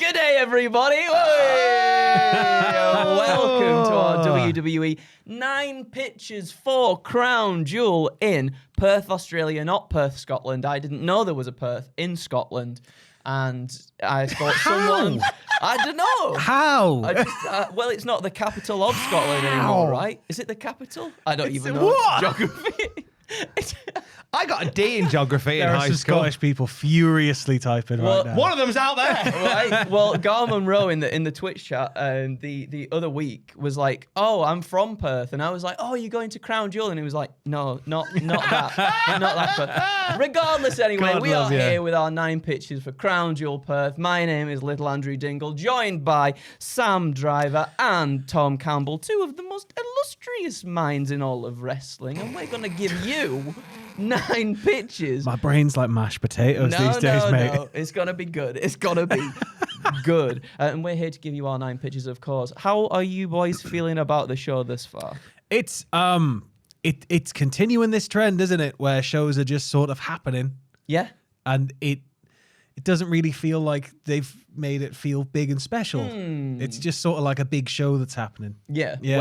Good day, everybody. Welcome to our WWE 9 Pitches for Crown Jewel in Perth, Australia, not Perth, Scotland. I didn't know there was a Perth in Scotland. And I thought someone... I don't know. How? Well, it's not the capital of Scotland anymore, right? Is it the capital? I don't even know. What? Geography. I got a D in geography in There are high some school. Scottish people furiously typing right now. One of them's out there. Right. Well, Gar Monroe in the Twitch chat the other week was like, "Oh, I'm from Perth," and I was like, "Oh, you're going to Crown Jewel?" And he was like, "No, not that, not that Perth." Regardless, anyway, God we are love you. here with our 9 pitches for Crown Jewel Perth. My name is Little Andrew Dingle, joined by Sam Driver and Tom Campbell, two of the most illustrious minds in all of wrestling, and we're gonna give you 9 pitches. My brain's like mashed potatoes these days, mate. No, it's gonna be good. It's gonna be good. And we're here to give you our 9 pitches, of course. How are you boys feeling about the show this far? It's it's continuing this trend, isn't it? Where shows are just sort of happening, Yeah. and it doesn't really feel like they've made it feel big and special. It's just sort of like a big show that's happening. Yeah. Yeah.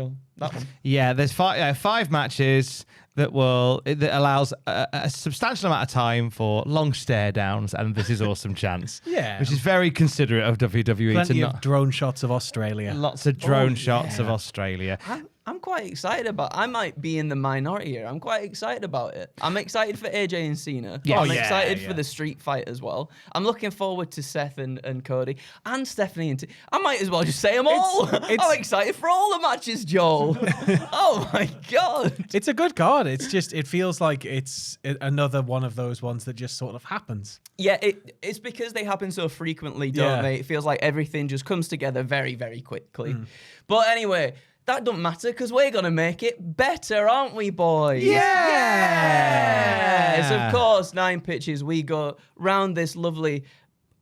Well, that one. Yeah, there's five matches that allows a substantial amount of time for long stare downs and this is awesome chants. Yeah. Which is very considerate of WWE Plenty to of not drone shots of Australia. lots of drone shots of Australia. I'm quite excited about. I might be in the minority here. I'm quite excited about it. I'm excited for AJ and Cena. Yeah. I'm Oh, yeah, excited yeah. for the street fight as well. I'm looking forward to Seth and Cody and Stephanie and I might as well just say them all. I'm excited for all the matches, Joel. Oh my god. It's a good card. It's just, it feels like it's another one of those ones that just sort of happens. Yeah, it's because they happen so frequently, don't Yeah. they? It feels like everything just comes together very, very quickly. But anyway, that don't matter because we're going to make it better, aren't we, boys? Yes! Of course, 9 pitches. We go round this lovely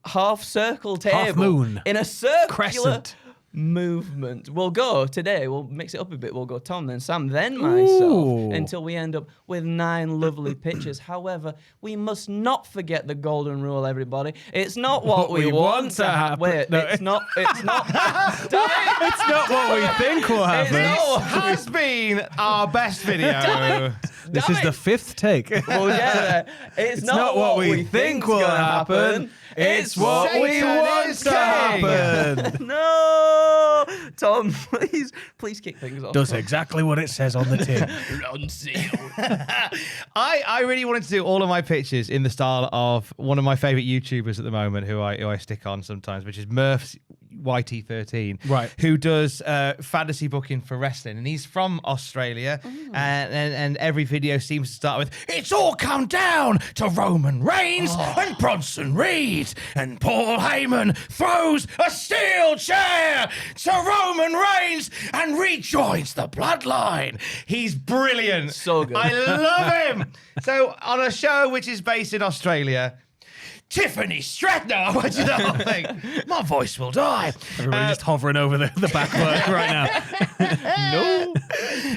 half-circle table. Half moon. In a circular Crescent. movement. We'll go today. We'll mix it up a bit. We'll go Tom, then Sam, then myself, Ooh. until we end up with 9 lovely pitches. However, we must not forget the golden rule, everybody. It's not what we want to happen. Wait, No, it's not. It's not. It's not what we think will happen. not. Has been our best video. This is the 5th take. Well, yeah, it's not what we think will happen. It's what we Satan want is to happen. king. No, Tom, please kick things off. Does exactly what it says on the tin. Run, seal. I really wanted to do all of my pitches in the style of one of my favorite YouTubers at the moment who I stick on sometimes, which is Murph's YT13, Right. who does fantasy booking for wrestling, and he's from Australia, and every video seems to start with, "It's all come down to Roman Reigns and Bronson Reed, and Paul Heyman throws a steel chair to Roman Reigns and rejoins the bloodline." He's brilliant. So good. I love him. So on a show which is based in Australia, Tiffany Stratton. I want you the whole thing. My voice will die. Everybody just hovering over the backwork right now.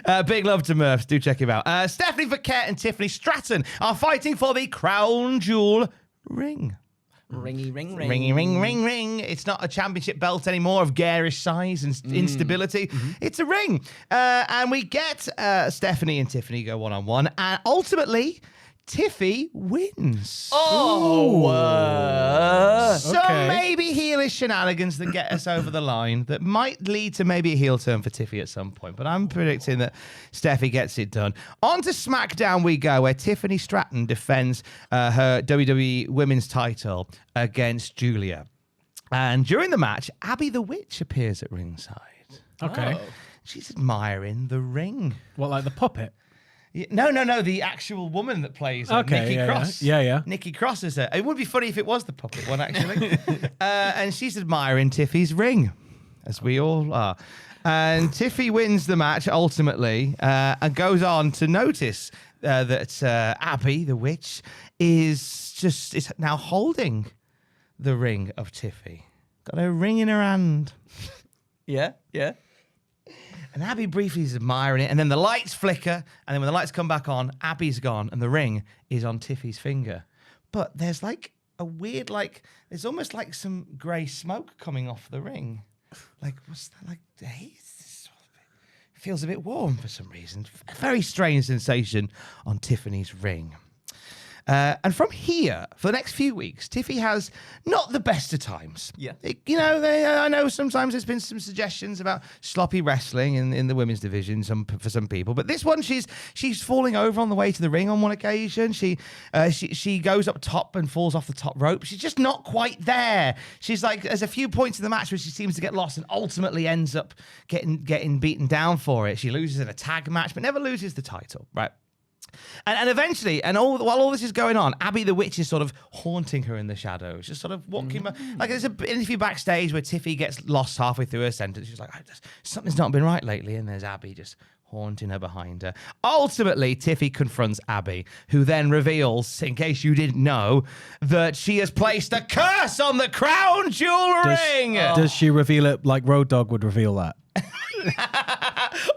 No. Big love to Murphs. Do check him out. Stephanie Verkett and Tiffany Stratton are fighting for the Crown Jewel ring. Ringy, ring, ring. Ringy, ring, ring, ring. It's not a championship belt anymore of garish size and instability. It's a ring. And we get Stephanie and Tiffany go one-on-one. And ultimately, Tiffy wins. So Okay. maybe heelish shenanigans that get us over the line that might lead to maybe a heel turn for Tiffy at some point. But I'm predicting that Steffi gets it done. On to SmackDown we go, where Tiffany Stratton defends her WWE Women's title against Julia. And during the match, Abby the Witch appears at ringside. Okay. She's admiring the ring. What, like the puppet? Yeah, no, the actual woman that plays her, Okay, Nikki yeah, Cross. yeah. Nikki Cross is her. It would be funny if it was the puppet one, actually. And she's admiring Tiffy's ring, as we all are. And Tiffy wins the match, ultimately, and goes on to notice that Abby, the witch, is now holding the ring of Tiffy. Got a ring in her hand. Yeah. And Abby briefly is admiring it, and then the lights flicker, and then when the lights come back on, Abby's gone, and the ring is on Tiffy's finger. But there's like a weird, like, there's almost like some grey smoke coming off the ring. Like, what's that? Like, hey, feels a bit warm for some reason. A very strange sensation on Tiffany's ring. And from here, for the next few weeks, Tiffy has not the best of times. Yeah. I know sometimes there's been some suggestions about sloppy wrestling in the women's division for some people, but this one, she's falling over on the way to the ring on one occasion. She goes up top and falls off the top rope. She's just not quite there. She's like, there's a few points in the match where she seems to get lost and ultimately ends up getting beaten down for it. She loses in a tag match, but never loses the title, right? And eventually, while all this is going on, Abby the Witch is sort of haunting her in the shadows, just sort of walking. Like there's an interview backstage where Tiffy gets lost halfway through her sentence. She's like, something's not been right lately. And there's Abby just haunting her behind her. Ultimately, Tiffy confronts Abby, who then reveals, in case you didn't know, that she has placed a curse on the Crown Jewel ring. Does she reveal it like Road Dogg would reveal that?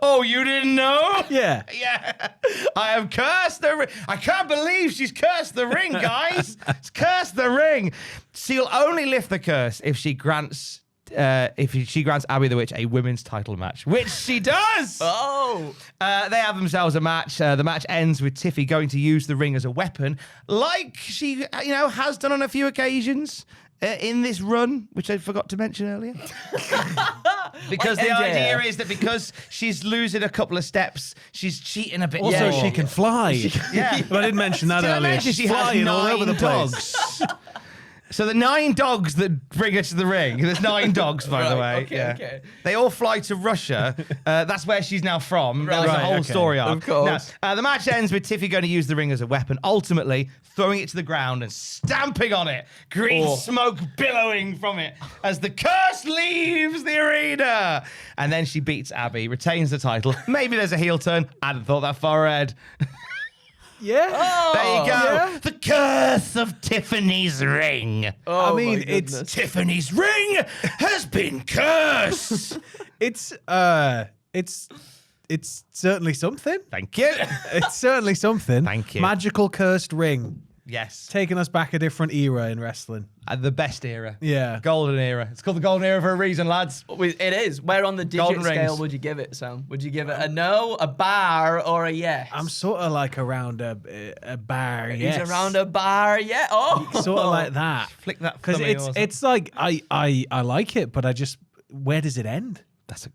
Oh, you didn't know? Yeah. Yeah. I have cursed the ring. I can't believe she's cursed the ring, guys. She's cursed the ring. She'll only lift the curse if she grants Abby the Witch a women's title match, which she does. Oh. They have themselves a match. The match ends with Tiffy going to use the ring as a weapon, like she, has done on a few occasions. In this run, which I forgot to mention earlier. Because the idea is that because she's losing a couple of steps, she's cheating a bit. Also, she can fly. Yeah. But I didn't mention that Did I earlier. mention she Flying has all 9 over the place. dogs? So the 9 dogs that bring her to the ring. There's 9 dogs, by the way. Okay. They all fly to Russia. That's where she's now from. That was the Right, whole okay. story arc. Of course. Now, the match ends with Tiffy going to use the ring as a weapon, ultimately throwing it to the ground and stamping on it. Green smoke billowing from it as the curse leaves the arena. And then she beats Abby, retains the title. Maybe there's a heel turn. I hadn't thought that far ahead. Yeah. There you go. Yeah. The curse of Tiffany's ring. Oh, I mean, my it's goodness. Tiffany's ring has been cursed. it's certainly something. Thank you. It's certainly something. Thank you. Magical cursed ring. Yes. Taking us back a different era in wrestling. The best era. Yeah. Golden era. It's called the golden era for a reason, lads. It is. Where on the digit Golden scale rings. would you give it, Sam? Would you give it a no, a bar, or a yes? I'm sort of like around a bar. He's Yes. around a bar, yeah. Oh, Sort of like that. Flick that Because thumb of yours. it's like I like it, but I just, where does it end?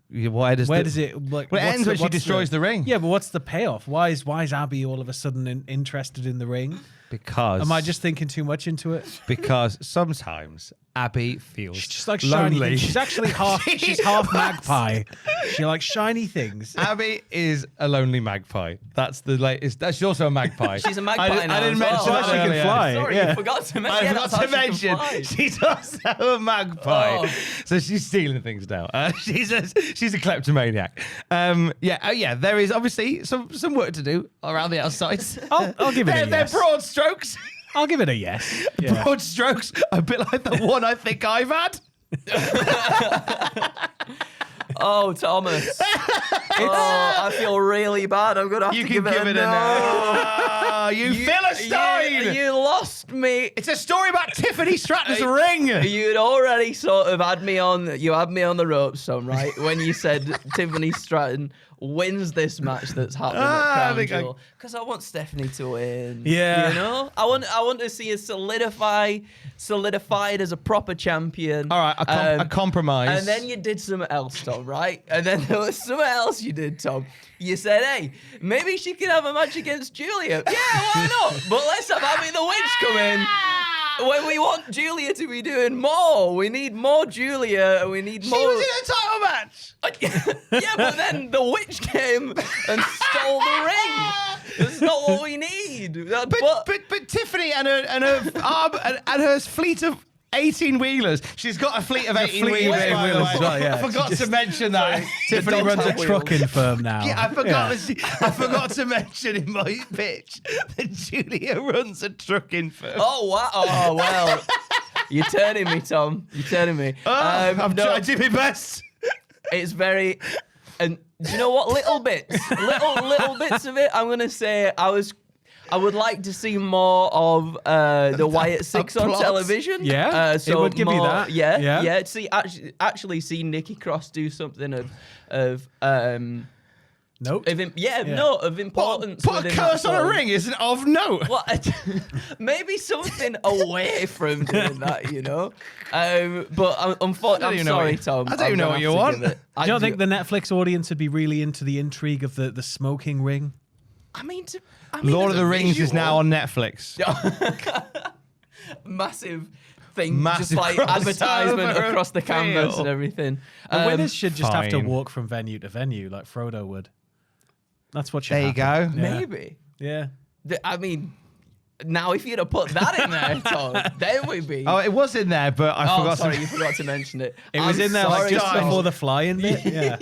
Why does Where does it like? Well, it ends when she destroys the ring. Yeah, but what's the payoff? Why is Abby all of a sudden interested in the ring? Because Am I just thinking too much into it? because sometimes Abby feels She's just like shiny lonely. things. She's actually half. She's half magpie. She likes shiny things. Abby is a lonely magpie. That's the latest. She's also a magpie. She's a magpie I now didn't as mention well. that She can earlier. fly. sorry, yeah. you forgot to mention. I Yeah, forgot that's to how she can mention fly. she's also a magpie. Oh. So she's stealing things now. She's a kleptomaniac. Yeah. There is obviously some work to do around the outside. I'll give it a They're yes. broad strokes. I'll give it a yes. Yeah. Broad strokes, a bit like the one I think I've had. Oh, Thomas. I feel really bad. I'm gonna have You to can give it a no. You Philistine! You lost me. It's a story about Tiffany Stratton's ring. You'd already sort of had me on. You had me on the ropes, son, right? When you said Tiffany Stratton wins this match that's happening at Crown Jewel, because I want Stephanie to win. Yeah. you know, I want to see her solidified as a proper champion. All right, a compromise. And then you did something else, Tom, right? And then there was something else you did, Tom. You said, hey, maybe she can have a match against Julia. Yeah, why not? But let's have Abby the Witch come in. When we want Julia to be doing more. We need more Julia, and we need more. She was in a title match. Yeah, but then the witch came and stole the ring. That's not what we need. But Tiffany and her fleet of 18-wheelers. She's got a fleet of 18-wheelers. well, yeah. I forgot to mention that. Tiffany Don't runs a tell wheels. trucking firm now. Yeah, I forgot to mention in my pitch that Julia runs a trucking firm. Oh, wow. Oh, well. You're turning me, Tom. You're turning me. I'm no, trying to do my best. It's very... And do you know what? Little bits of it. I'm going to say I was I would like to see more of the Wyatt Six on plot. television. Yeah, it would give me that. Yeah. See, actually see Nikki Cross do something of Note. of importance. Put a within curse that on a show. ring isn't of note. Well, maybe something away from doing that, you know. But I'm sorry, Tom. I don't even know what you want. I don't think the Netflix audience would be really into the intrigue of the smoking ring. Lord of the Rings is now on Netflix. Massive thing, Massive just like crossover advertisement across the canvas appeal. and everything. The winners should just have to fine. walk from venue to venue like Frodo would. That's what should There you happen. go. Yeah. Maybe. Yeah. I mean, now if you'd have put that in there, Tom, then we'd be. Oh, it was in there, but I forgot. sorry, to... you forgot to mention it. It was in there like just Tom. before the fly-in bit. Yeah.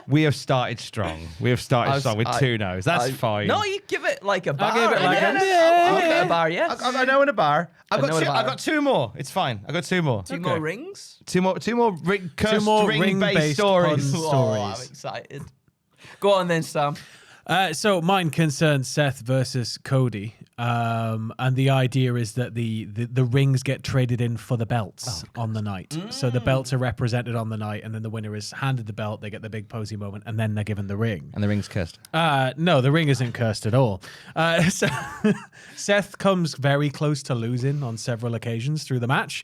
We have started strong. We have started strong with 2 no's. That's fine. No, you give it like a bar. I'll give it like yeah. a- I'll give it a bar, yeah. I know in a bar. I've know in a got bar. 2 more. It's fine. I've got 2 more. Two more rings. Two more cursed more ring-based ring-based stories. puns. Oh, I'm Stories. excited. Go on then, Sam. So mine concerns Seth versus Cody, and the idea is that the rings get traded in for the belts on the night. So the belts are represented on the night, and then the winner is handed the belt. They get the big posy moment, and then they're given the ring. And the ring's cursed. No, the ring isn't cursed at all. So Seth comes very close to losing on several occasions through the match.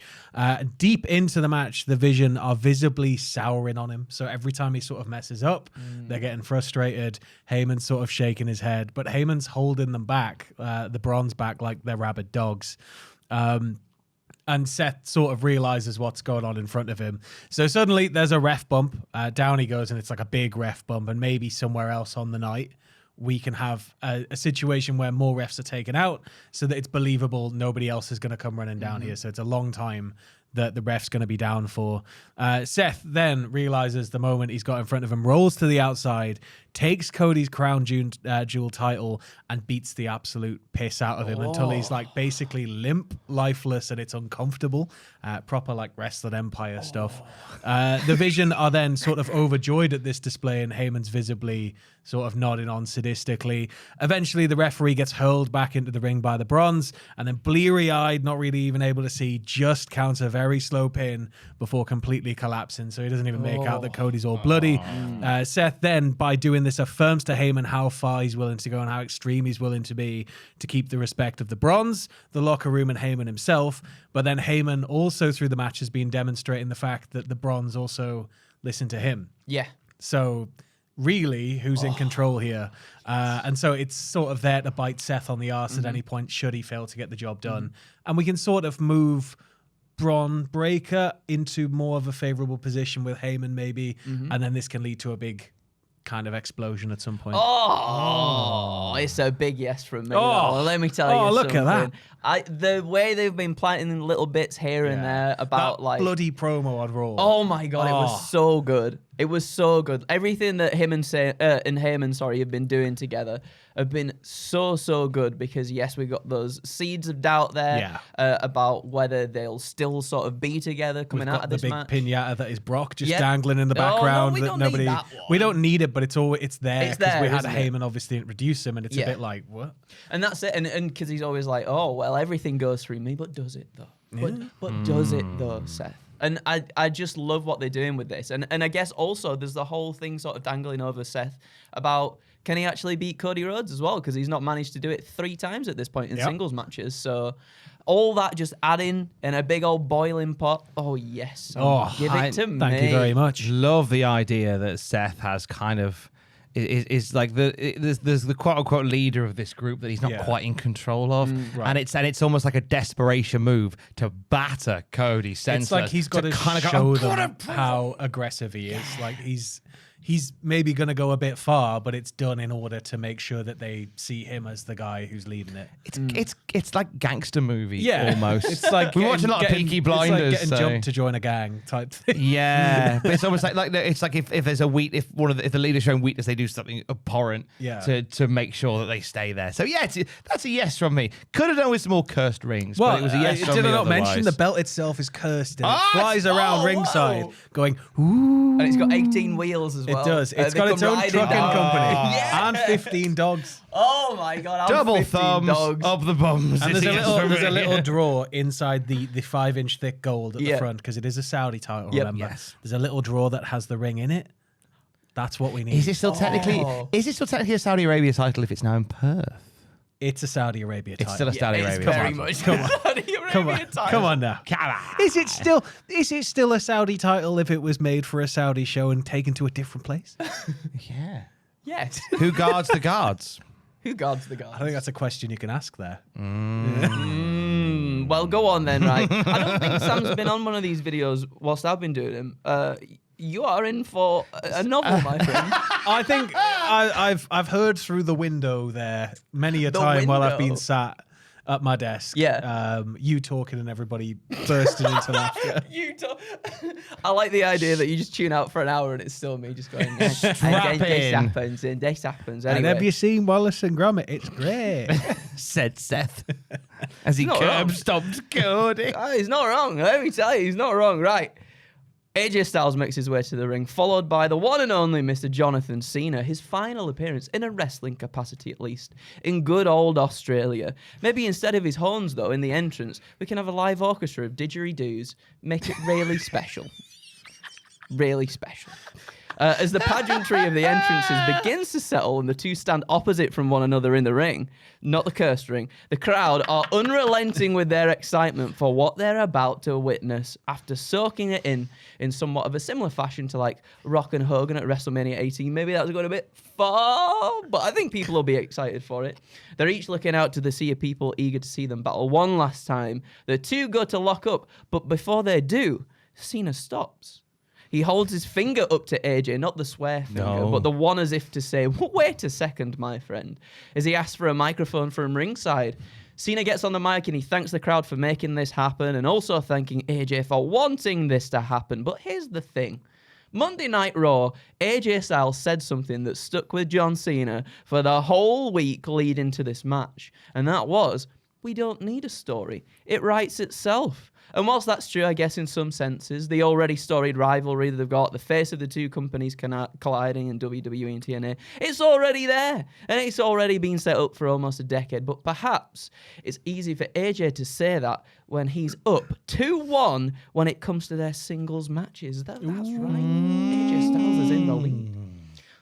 Deep into the match, the Vision are visibly souring on him. So every time he sort of messes up, they're getting frustrated. Heyman's sort of shaking his head, but Heyman's holding them back, the Bronze back, like they're rabid dogs. And Seth sort of realizes what's going on in front of him. So suddenly there's a ref bump. Down he goes, and it's like a big ref bump. And maybe somewhere else on the night, we can have a situation where more refs are taken out so that it's believable nobody else is going to come running down here. So it's a long time that the ref's going to be down for. Seth then realizes the moment he's got in front of him, rolls to the outside, takes Cody's Crown Jewel title, and beats the absolute piss out of him until he's like basically limp, lifeless, and it's uncomfortable. Proper like wrestling Empire stuff. The Vision are then sort of overjoyed at this display, and Heyman's visibly sort of nodding on sadistically. Eventually, the referee gets hurled back into the ring by the Bronze, and then bleary-eyed, not really even able to see, just counts a very slow pin before completely collapsing, so he doesn't even make out that Cody's all bloody. Seth then, by doing this, affirms to Heyman how far he's willing to go and how extreme he's willing to be to keep the respect of the Bronze, the locker room, and Heyman himself. But then Heyman also through the match has been demonstrating the fact that the Bronze also listen to him. Yeah. So really, who's in control here? And so it's sort of there to bite Seth on the arse at any point should he fail to get the job done. And we can sort of move Braun Breaker into more of a favorable position with Heyman maybe, and then this can lead to a big kind of explosion at some point. Oh, it's a big yes from me. Oh. Well, let me tell you Oh, something. look at that. The way they've been planting little bits here and there about that like bloody promo on Raw. Oh my god, it was so good. It was so good. Everything that him and Heyman, have been doing together have been so good because yes, we got those seeds of doubt there about whether they'll still sort of be together coming out of this match. The big pinata that is Brock just dangling in the background. we that don't nobody. need that one. We don't need it, but it's there because we had isn't it? Heyman obviously introduce him, and it's a bit like what? And that's it. And because he's always like, oh well, everything goes through me, but does it though? But does it though, Seth? And I just love what they're doing with this. And I guess also there's the whole thing sort of dangling over Seth about can he actually beat Cody Rhodes as well? Because he's not managed to do it 3 times at this point in singles matches. So all that just adding in a big old boiling pot. Oh, yes. Give it to me. Thank you very much. Love the idea that Seth has kind of is like there's the quote unquote leader of this group that he's not quite in control of, and it's almost like a desperation move to batter Cody senseless. It's like he's got to kind of show them how aggressive he is. Like he's maybe going to go a bit far, but it's done in order to make sure that they see him as the guy who's leading it. It's like gangster movie almost. It's like we watch a lot of Peaky Blinders. It's like getting jumped to join a gang type thing. Yeah, but it's almost like it's like if there's a if the leader's showing weakness, they do something abhorrent to make sure that they stay there. So yeah, that's a yes from me. Could have done with some more cursed rings, but it was a yes from me. Did I not otherwise. mention the belt itself is cursed and it flies around ringside going, ooh. And it's got 18 wheels as well. well. does. It's They got its come own riding trucking down. company Yeah. and 15 dogs. Oh my god! I'm Double 15 thumbs dogs. of the bums. And is there's the a answer. little drawer inside the 5-inch thick gold at the Yeah. front because it is a Saudi title. Yep. Remember, Yes. there's a little drawer that has the ring in it. That's what we need. Is it still technically? Oh. Is it still technically a Saudi Arabia title if it's now in Perth? It's a Saudi Arabia title. It's still a Saudi It's Arabia very title. much. Come on. Saudi Come Arabia on, title. come on now. Come on. Is it still a Saudi title if it was made for a Saudi show and taken to a different place? Yeah. Yes. Who guards the guards? Who guards the guards? I think that's a question you can ask there. Well, go on then, right? I don't think Sam's been on one of these videos whilst I've been doing them. You are in for a novel, my friend. I think I've heard through the window there many a time while I've been window. sat at my desk. Yeah. You talking and everybody bursting into laughter. You don't. I like the idea that you just tune out for an hour and it's still me just going, "Yes, and Strap this in." happens and this happens. And Anyway. have you seen Wallace and Gromit? It's great. Said Seth as he Not wrong. curb stomped Cody. He's not wrong. Let me tell you, he's not wrong. Right. AJ Styles makes his way to the ring, followed by the one and only Mr. Jonathan Cena, his final appearance, in a wrestling capacity at least, in good old Australia. Maybe instead of his horns, though, in the entrance, we can have a live orchestra of didgeridoos. Make it really special. Really special. As the pageantry of the entrances begins to settle and the two stand opposite from one another in the ring, not the cursed ring, the crowd are unrelenting with their excitement for what they're about to witness after soaking it in somewhat of a similar fashion to like Rock and Hogan at WrestleMania 18. Maybe that was going a bit far, but I think people will be excited for it. They're each looking out to the sea of people eager to see them battle one last time. The two go to lock up, but before they do, Cena stops. He holds his finger up to AJ, not the swear finger, No. but the one as if to say, wait a second, my friend, as he asks for a microphone from ringside. Cena gets on the mic and he thanks the crowd for making this happen and also thanking AJ for wanting this to happen. But here's the thing. Monday Night Raw, AJ Styles said something that stuck with John Cena for the whole week leading to this match. And that was, we don't need a story. It writes itself. And whilst that's true, I guess in some senses, the already storied rivalry that they've got, the face of the two companies colliding in WWE and TNA, it's already there. And it's already been set up for almost a decade. But perhaps it's easy for AJ to say that when he's up 2-1 when it comes to their singles matches. That's right. AJ Styles is in the lead.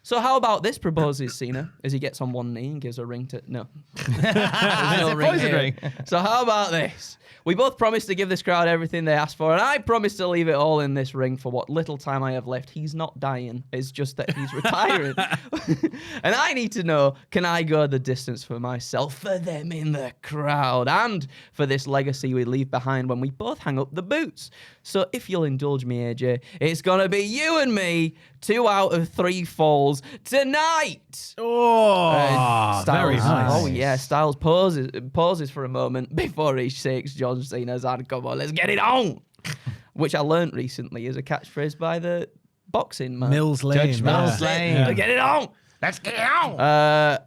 So how about this, proposes Cena, as he gets on one knee and gives a ring to... No. There's no ring poison here. ring. So how about this? We both promised to give this crowd everything they asked for, and I promised to leave it all in this ring for what little time I have left. He's not dying. It's just that he's retiring. And I need to know, can I go the distance for myself, for them in the crowd, and for this legacy we leave behind when we both hang up the boots? So if you'll indulge me, AJ, it's going to be you and me, 2 out of 3 falls tonight. Oh, very nice. Oh yeah, Styles pauses for a moment before he shakes John Cena's hand. Come on, let's get it on. Which I learnt recently is a catchphrase by the boxing man. Mills Lane. Judge Mills yeah. Lane. Yeah. Get it on. Let's get it on.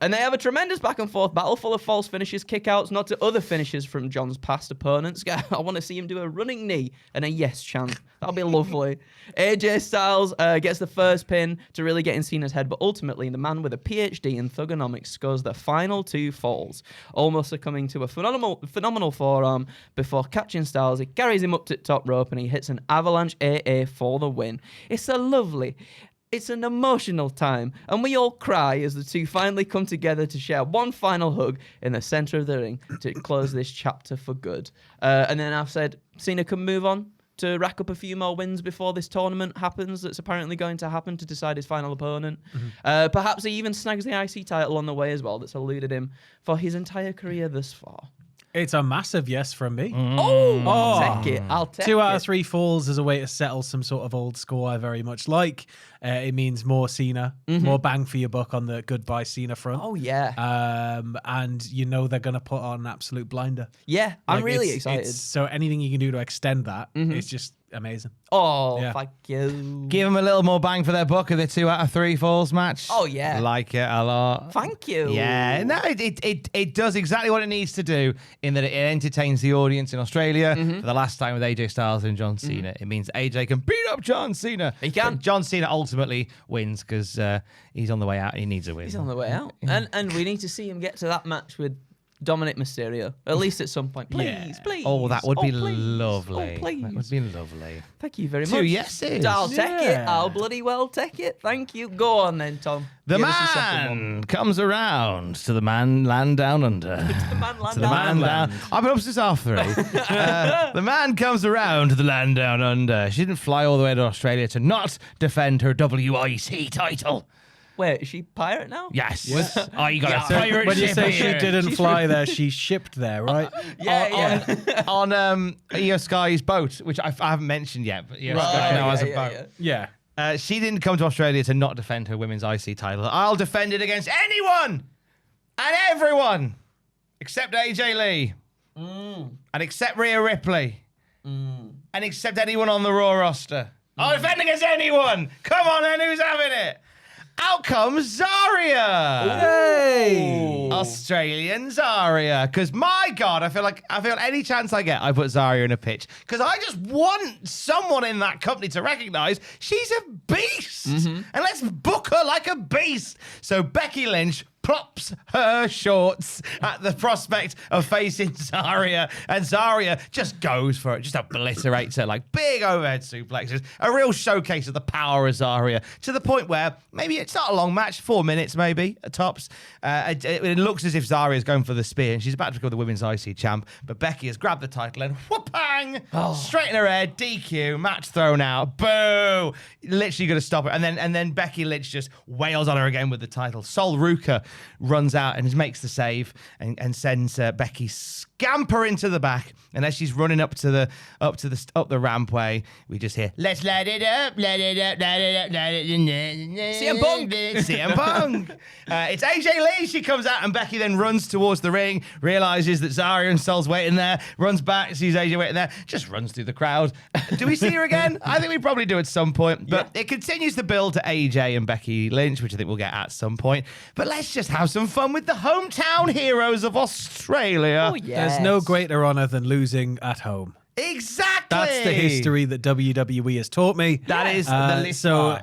And they have a tremendous back and forth battle full of false finishes, kickouts, not to other finishes from John's past opponents. I want to see him do a running knee and a yes chant. That'll be lovely. AJ Styles gets the first pin to really get in Cena's head, but ultimately the man with a PhD in thugonomics scores the final 2 falls, almost succumbing to a phenomenal forearm before catching Styles. He carries him up to the top rope and he hits an avalanche AA for the win. It's an emotional time, and we all cry as the two finally come together to share one final hug in the center of the ring to close this chapter for good. And then I've said Cena can move on to rack up a few more wins before this tournament happens that's apparently going to happen to decide his final opponent. Perhaps he even snags the IC title on the way as well that's eluded him for his entire career thus far. It's a massive yes from me. I'll take it. I'll take 2 out it. of 3 falls as a way to settle some sort of old score I very much like. It means more Cena, more bang for your buck on the goodbye Cena front. Oh, yeah. And you know they're going to put on an absolute blinder. Yeah, I'm Like, really it's- excited. So anything you can do to extend that, it's just amazing. Oh, Yeah. thank you. Give them a little more bang for their buck of the 2 out of 3 falls match. Oh, yeah. Like it a lot. Thank you. Yeah, no, it does exactly what it needs to do in that it entertains the audience in Australia for the last time with AJ Styles and John Cena. It means AJ can beat up John Cena. He can. But John Cena ultimately wins because he's on the way out. He needs a win. He's on the way out. And we need to see him get to that match with Dominic Mysterio, at least at some point. Please, Yeah. please. Oh, that would be please. lovely. Oh, please. That would be lovely. Thank you very much. 2 yeses. I'll take it. Yeah. I'll bloody well take it. Thank you. Go on then, Tom. The Give us your second one. man comes around to the man land down under. The man land To the man down. I've been up since half 3. The man comes around to the land down under. She didn't fly all the way to Australia to not defend her WIC title. Wait, is she pirate now? Yes. Oh, you got So a pirate when you ship say she here. didn't fly there, she shipped there, right? Yeah. on Io Sky's boat, which I haven't mentioned yet, but Io Sky now has a boat. Yeah. She didn't come to Australia to not defend her women's IC title. I'll defend it against anyone and everyone except AJ Lee and except Rhea Ripley and except anyone on the Raw roster. I'll defend against anyone. Come on then, who's having it? Out comes Zarya. Hey! Australian Zarya. Because my God, I feel any chance I get, I put Zarya in a pitch. Because I just want someone in that company to recognize she's a beast. And let's book her like a beast. So Becky Lynch plops her shorts at the prospect of facing Zarya, and Zarya just goes for it, just obliterates her like big overhead suplexes, a real showcase of the power of Zarya, to the point where maybe it's not a long match, 4 minutes maybe at tops. It looks as if Zarya is going for the spear, and she's about to become the women's IC champ, but Becky has grabbed the title and whoopang, straight in her head, DQ, match thrown out, boo, literally going to stop it, and then Becky Lynch just wails on her again with the title. Sol Ruka runs out and makes the save and sends Becky scamper into the back. And as she's running up the rampway, we just hear, "Let's light it up, light it up, light it up, light it up." CM Punk. CM Punk. It's AJ Lee. She comes out and Becky then runs towards the ring, realizes that Zarya and Sol's waiting there, runs back, sees AJ waiting there, just runs through the crowd. Do we see her again? I think we probably do at some point, but it continues to build to AJ and Becky Lynch, which I think we'll get at some point. But let's just have some fun with the hometown heroes of Australia. Oh, yes. There's no greater honor than losing at home. Exactly. That's the history that WWE has taught me. That is the list. So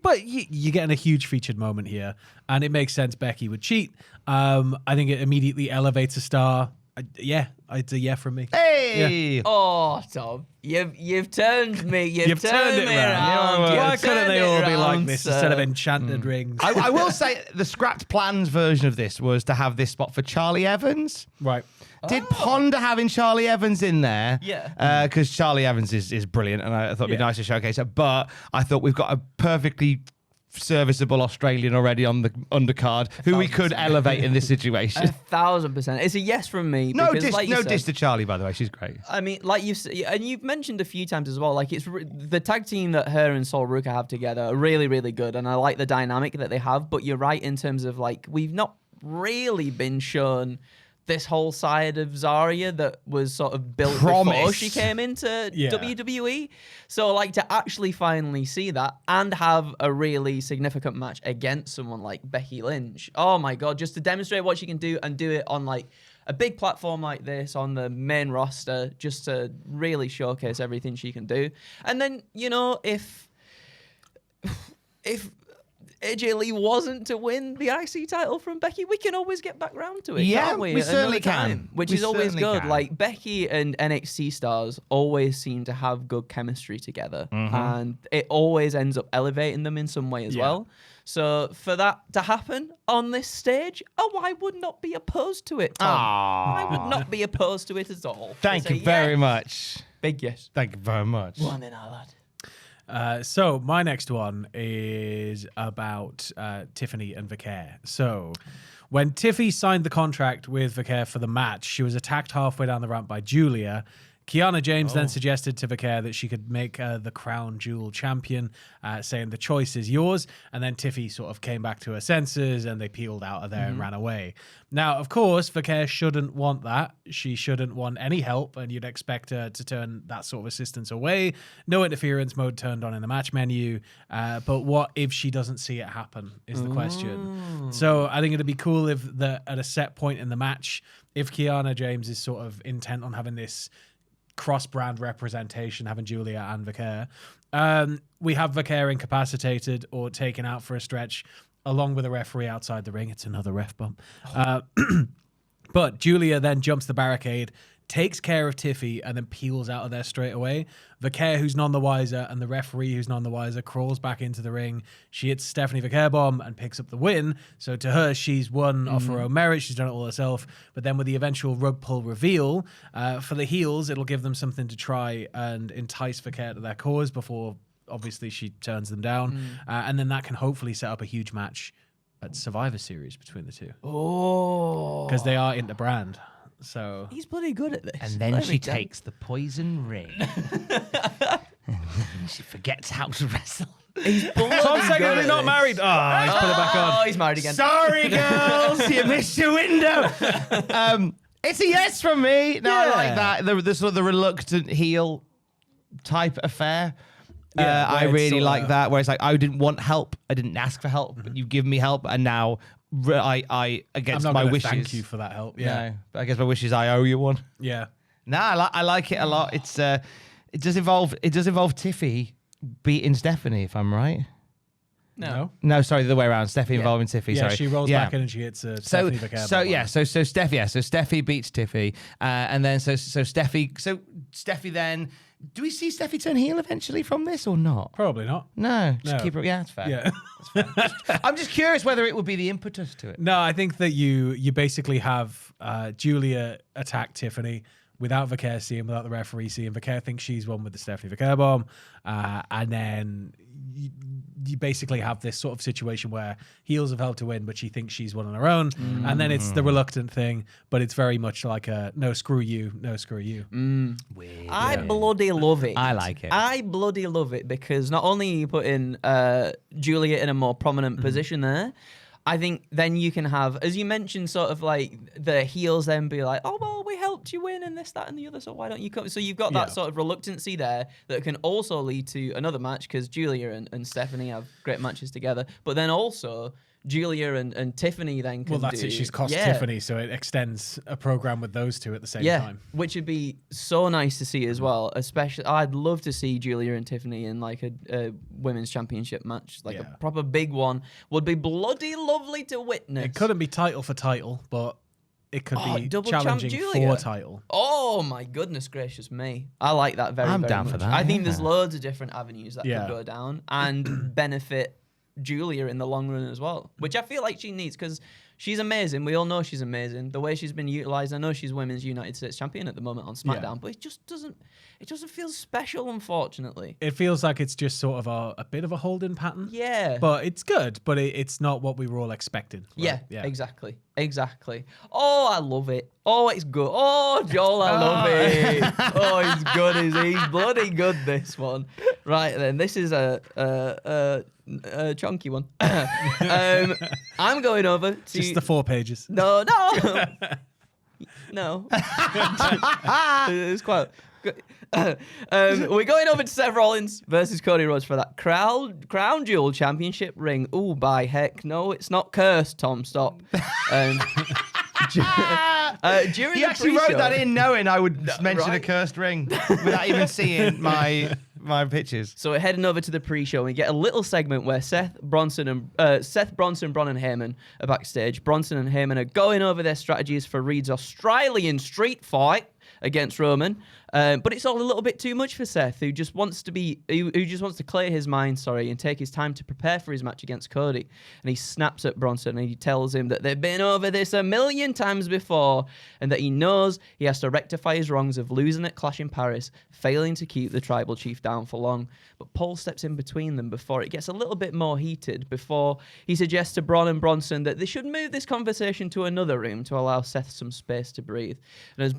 but you're getting a huge featured moment here, and it makes sense. Becky would cheat. I think it immediately elevates a star. It's a yeah from me. Hey. Oh, Tom, you've turned me. You've turned it me around. around. Why You've couldn't turned they it all be like around, this sir. instead of enchanted rings? I will say the scrapped plans version of this was to have this spot for Charlie Evans. Right. Did ponder having Charlie Evans in there. Yeah. Because Charlie Evans is brilliant, and I thought it'd be nice to showcase it. But I thought we've got a perfectly serviceable Australian already on the undercard who we could elevate in this situation. 1,000%. It's a yes from me. No because, like you said, diss to Charlie, by the way. She's great. I mean, like you've mentioned a few times as well, like it's the tag team that her and Sol Ruka have together are really, really good, and I like the dynamic that they have. But you're right in terms of like we've not really been shown this whole side of Zarya that was sort of built before she came into WWE. So like to actually finally see that and have a really significant match against someone like Becky Lynch. Oh my God, just to demonstrate what she can do and do it on like a big platform like this on the main roster, just to really showcase everything she can do. And then, you know, if AJ Lee wasn't to win the IC title from Becky, we can always get back round to it, can't we? We At certainly another time, can. which We is always certainly good. can. Like Becky and NXT stars always seem to have good chemistry together, and it always ends up elevating them in some way as well. So for that to happen on this stage, I would not be opposed to it, Tom. I would not be opposed to it at all. Thank you very much. Big yes. Thank you very much. Go on then, our lad. So my next one is about Tiffany and Vicaire. So when Tiffy signed the contract with Vicaire for the match, she was attacked halfway down the ramp by Julia, Kiana James then suggested to Vaquer that she could make the Crown Jewel champion, saying the choice is yours. And then Tiffy sort of came back to her senses and they peeled out of there and ran away. Now, of course, Vaquer shouldn't want that. She shouldn't want any help, and you'd expect her to turn that sort of assistance away. No interference mode turned on in the match menu. But what if she doesn't see it happen is the question. So I think it'd be cool if at a set point in the match, if Kiana James is sort of intent on having this cross-brand representation, having Julia and Vaquer, we have Vaquer incapacitated or taken out for a stretch, along with a referee outside the ring. It's another ref bump. But Julia then jumps the barricade, takes care of Tiffy, and then peels out of there straight away. Vaquer, who's none the wiser, and the referee, who's none the wiser, crawls back into the ring. She hits Stephanie Vaquer bomb and picks up the win. So to her, she's won off her own merit. She's done it all herself. But then with the eventual rug pull reveal, for the heels, it'll give them something to try and entice Vaquer to their cause before, obviously, she turns them down. And then that can hopefully set up a huge match at Survivor Series between the two. Oh. Because they are into brand. So He's bloody good at this. And then she takes the poison ring. She forgets how to wrestle. He's bloody Tom good secondly at not this. married. Oh, he's put it back on. Oh, he's married again. Sorry, girls, you missed your window. It's a yes from me. No, I like that. The sort of the reluctant heel type affair. Yeah, I where it's really sort like of- that. Where it's like, I didn't want help. I didn't ask for help, but you give me help, and now I I'm against not my gonna wishes. thank you for that help. Yeah. No, but I guess my wishes, I owe you one. Yeah. No, I like it a lot. It does involve Tiffy beating Stephanie, if I'm right. No. No, sorry, the other way around. Stephanie involving Tiffy. Yeah, sorry. she rolls back in and she hits Stephanie Vaquer. So Steffi beats Tiffy, and then so Steffi then. Do we see Steffi turn heel eventually from this or not? Probably not. No, just No. keep it. Yeah, that's fair. Yeah. I'm just curious whether it would be the impetus to it. No, I think that you basically have Julia attack Tiffany without Vaquer seeing, without the referee seeing. Vaquer thinks she's won with the Stephanie Vaquer bomb. And then you basically have this sort of situation where heels have helped to win, but she thinks she's won on her own. And then it's the reluctant thing, but it's very much like a no, screw you, no, screw you. Weird. I bloody love it. I like it. I bloody love it because not only are you putting Julia in a more prominent position there, I think then you can have, as you mentioned, sort of like the heels then be like, oh, well, we helped you win and this, that, and the other, so why don't you come? So you've got that sort of reluctancy there that can also lead to another match because Julia and Stephanie have great matches together. But then also Julia and Tiffany then can Well, that's it. She's cost Tiffany, so it extends a program with those two at the same time. Which would be so nice to see as well. Especially, I'd love to see Julia and Tiffany in like a women's championship match, like a proper big one. Would be bloody lovely to witness. It couldn't be title for title, but it could be double champ challenging Julia. for title. Oh my goodness gracious me! I like that very. I'm very down much. for that, I think yeah. there's loads of different avenues that Yeah. could go down and benefit Julia in the long run as well, which I feel like she needs because she's amazing. We all know she's amazing. The way she's been utilized, I know she's Women's United States Champion at the moment on SmackDown, but it just doesn't feel special, unfortunately. It feels like it's just sort of a bit of a holding pattern. Yeah. But it's good, but it's not what we were all expecting. Right? Yeah, exactly. Oh, I love it. Oh, it's good. Oh, Joel, I love it. Oh, he's good, is he? He's bloody good, this one. Right, then, this is a chunky one. I'm going over to... Just the 4 pages. No. No. It's quite... we're going over to Seth Rollins versus Cody Rhodes for that Crown Jewel Championship ring. Ooh, by heck, no, it's not cursed. Tom, stop. During He the actually wrote pre-show- that in knowing I would mention a right. cursed ring without even seeing my pictures. So we're heading over to the pre-show and we get a little segment where Seth Bronson, Bron and Heyman are backstage. Bronson and Heyman are going over their strategies for Reed's Australian street fight against Roman. But it's all a little bit too much for Seth, who just wants to clear his mind, and take his time to prepare for his match against Cody. And he snaps at Bronson and he tells him that they've been over this a million times before and that he knows he has to rectify his wrongs of losing at Clash in Paris, failing to keep the tribal chief down for long. But Paul steps in between them before it gets a little bit more heated, before he suggests to Braun and Bronson that they should move this conversation to another room to allow Seth some space to breathe. And as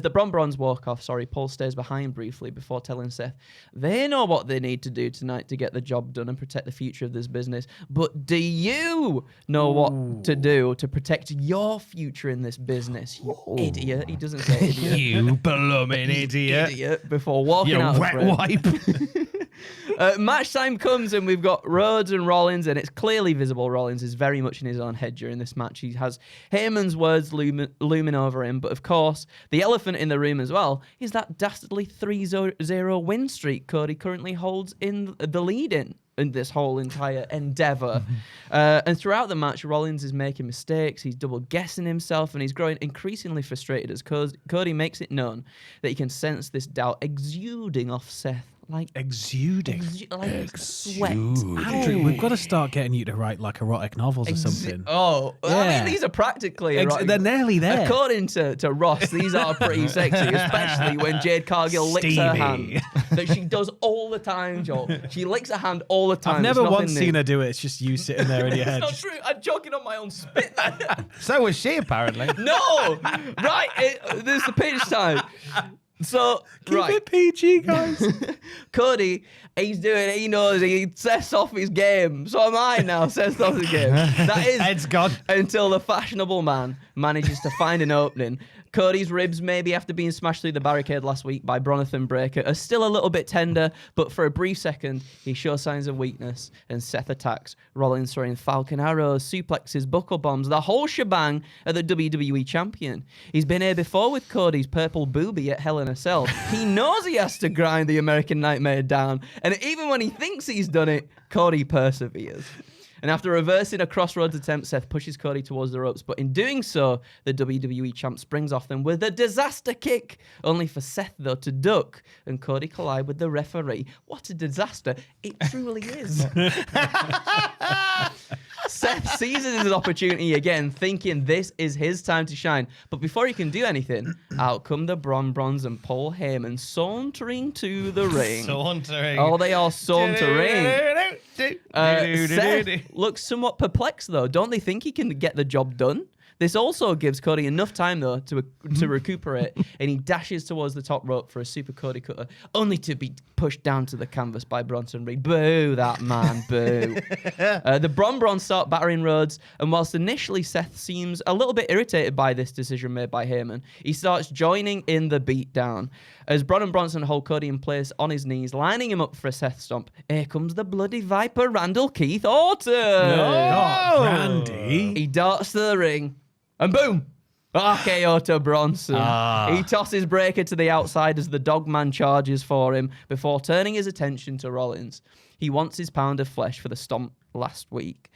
the Bron Brons walk off, Paul stays behind briefly before telling Seth they know what they need to do tonight to get the job done and protect the future of this business. But do you know what to do to protect your future in this business, you idiot? He doesn't say idiot. You blooming idiot. Idiot before walking You out wet of frame. wipe. Match time comes and we've got Rhodes and Rollins, and it's clearly visible Rollins is very much in his own head during this match. He has Heyman's words looming over him, but of course, the elephant in the room as well is that dastardly 3-0 win streak Cody currently holds in the lead in this whole entire endeavor. And throughout the match, Rollins is making mistakes, he's double guessing himself, and he's growing increasingly frustrated as Cody makes it known that he can sense this doubt exuding off Seth. Like exuding, like sweat. Andrew, we've got to start getting you to write like erotic novels or something. I Yeah. mean, these are practically erotic. They're nearly there. According to Ross, these are pretty sexy, especially when Jade Cargill licks her hand. That she does all the time, Joel. She licks her hand all the time. I've never There's once nothing seen new. her do it. It's just you sitting there in your head. It's not true. I'm joking on my own spit. So was she, apparently. No! Right, this is the pitch time. So, Keep it PG, guys. Cody, he knows he sets off his game. So am I now, sets off his game. That is Ed's gone. until the fashionable man manages to find an opening. Cody's ribs, maybe after being smashed through the barricade last week by Bronathan Breakker, are still a little bit tender, but for a brief second, he shows signs of weakness, and Seth attacks. Rollins throwing Falcon Arrows, suplexes, buckle bombs, the whole shebang at the WWE champion. He's been here before with Cody's purple booby at Hell in a Cell. He knows he has to grind the American Nightmare down, and even when he thinks he's done it, Cody perseveres. And after reversing a crossroads attempt, Seth pushes Cody towards the ropes. But in doing so, the WWE champ springs off them with a disaster kick, only for Seth, though, to duck and Cody collide with the referee. What a disaster. It truly is. Seth seizes his opportunity again, thinking this is his time to shine. But before he can do anything, out come the Bron and Paul Heyman sauntering to the ring. Sauntering. Oh, they are sauntering. Seth looks somewhat perplexed, though. Don't they think he can get the job done? This also gives Cody enough time, though, to recuperate, and he dashes towards the top rope for a super Cody cutter, only to be pushed down to the canvas by Bronson Reed. Boo, that man, boo. The Bron start battering Rhodes, and whilst initially Seth seems a little bit irritated by this decision made by Heyman, he starts joining in the beatdown. As Bron and Bronson hold Cody in place on his knees, lining him up for a Seth stomp, here comes the bloody Viper, Randall Keith Orton. Oh, Randy. He darts to the ring, and boom! RKO to Bronson. He tosses Breakker to the outside as the Dogman charges for him before turning his attention to Rollins. He wants his pound of flesh for the stomp last week.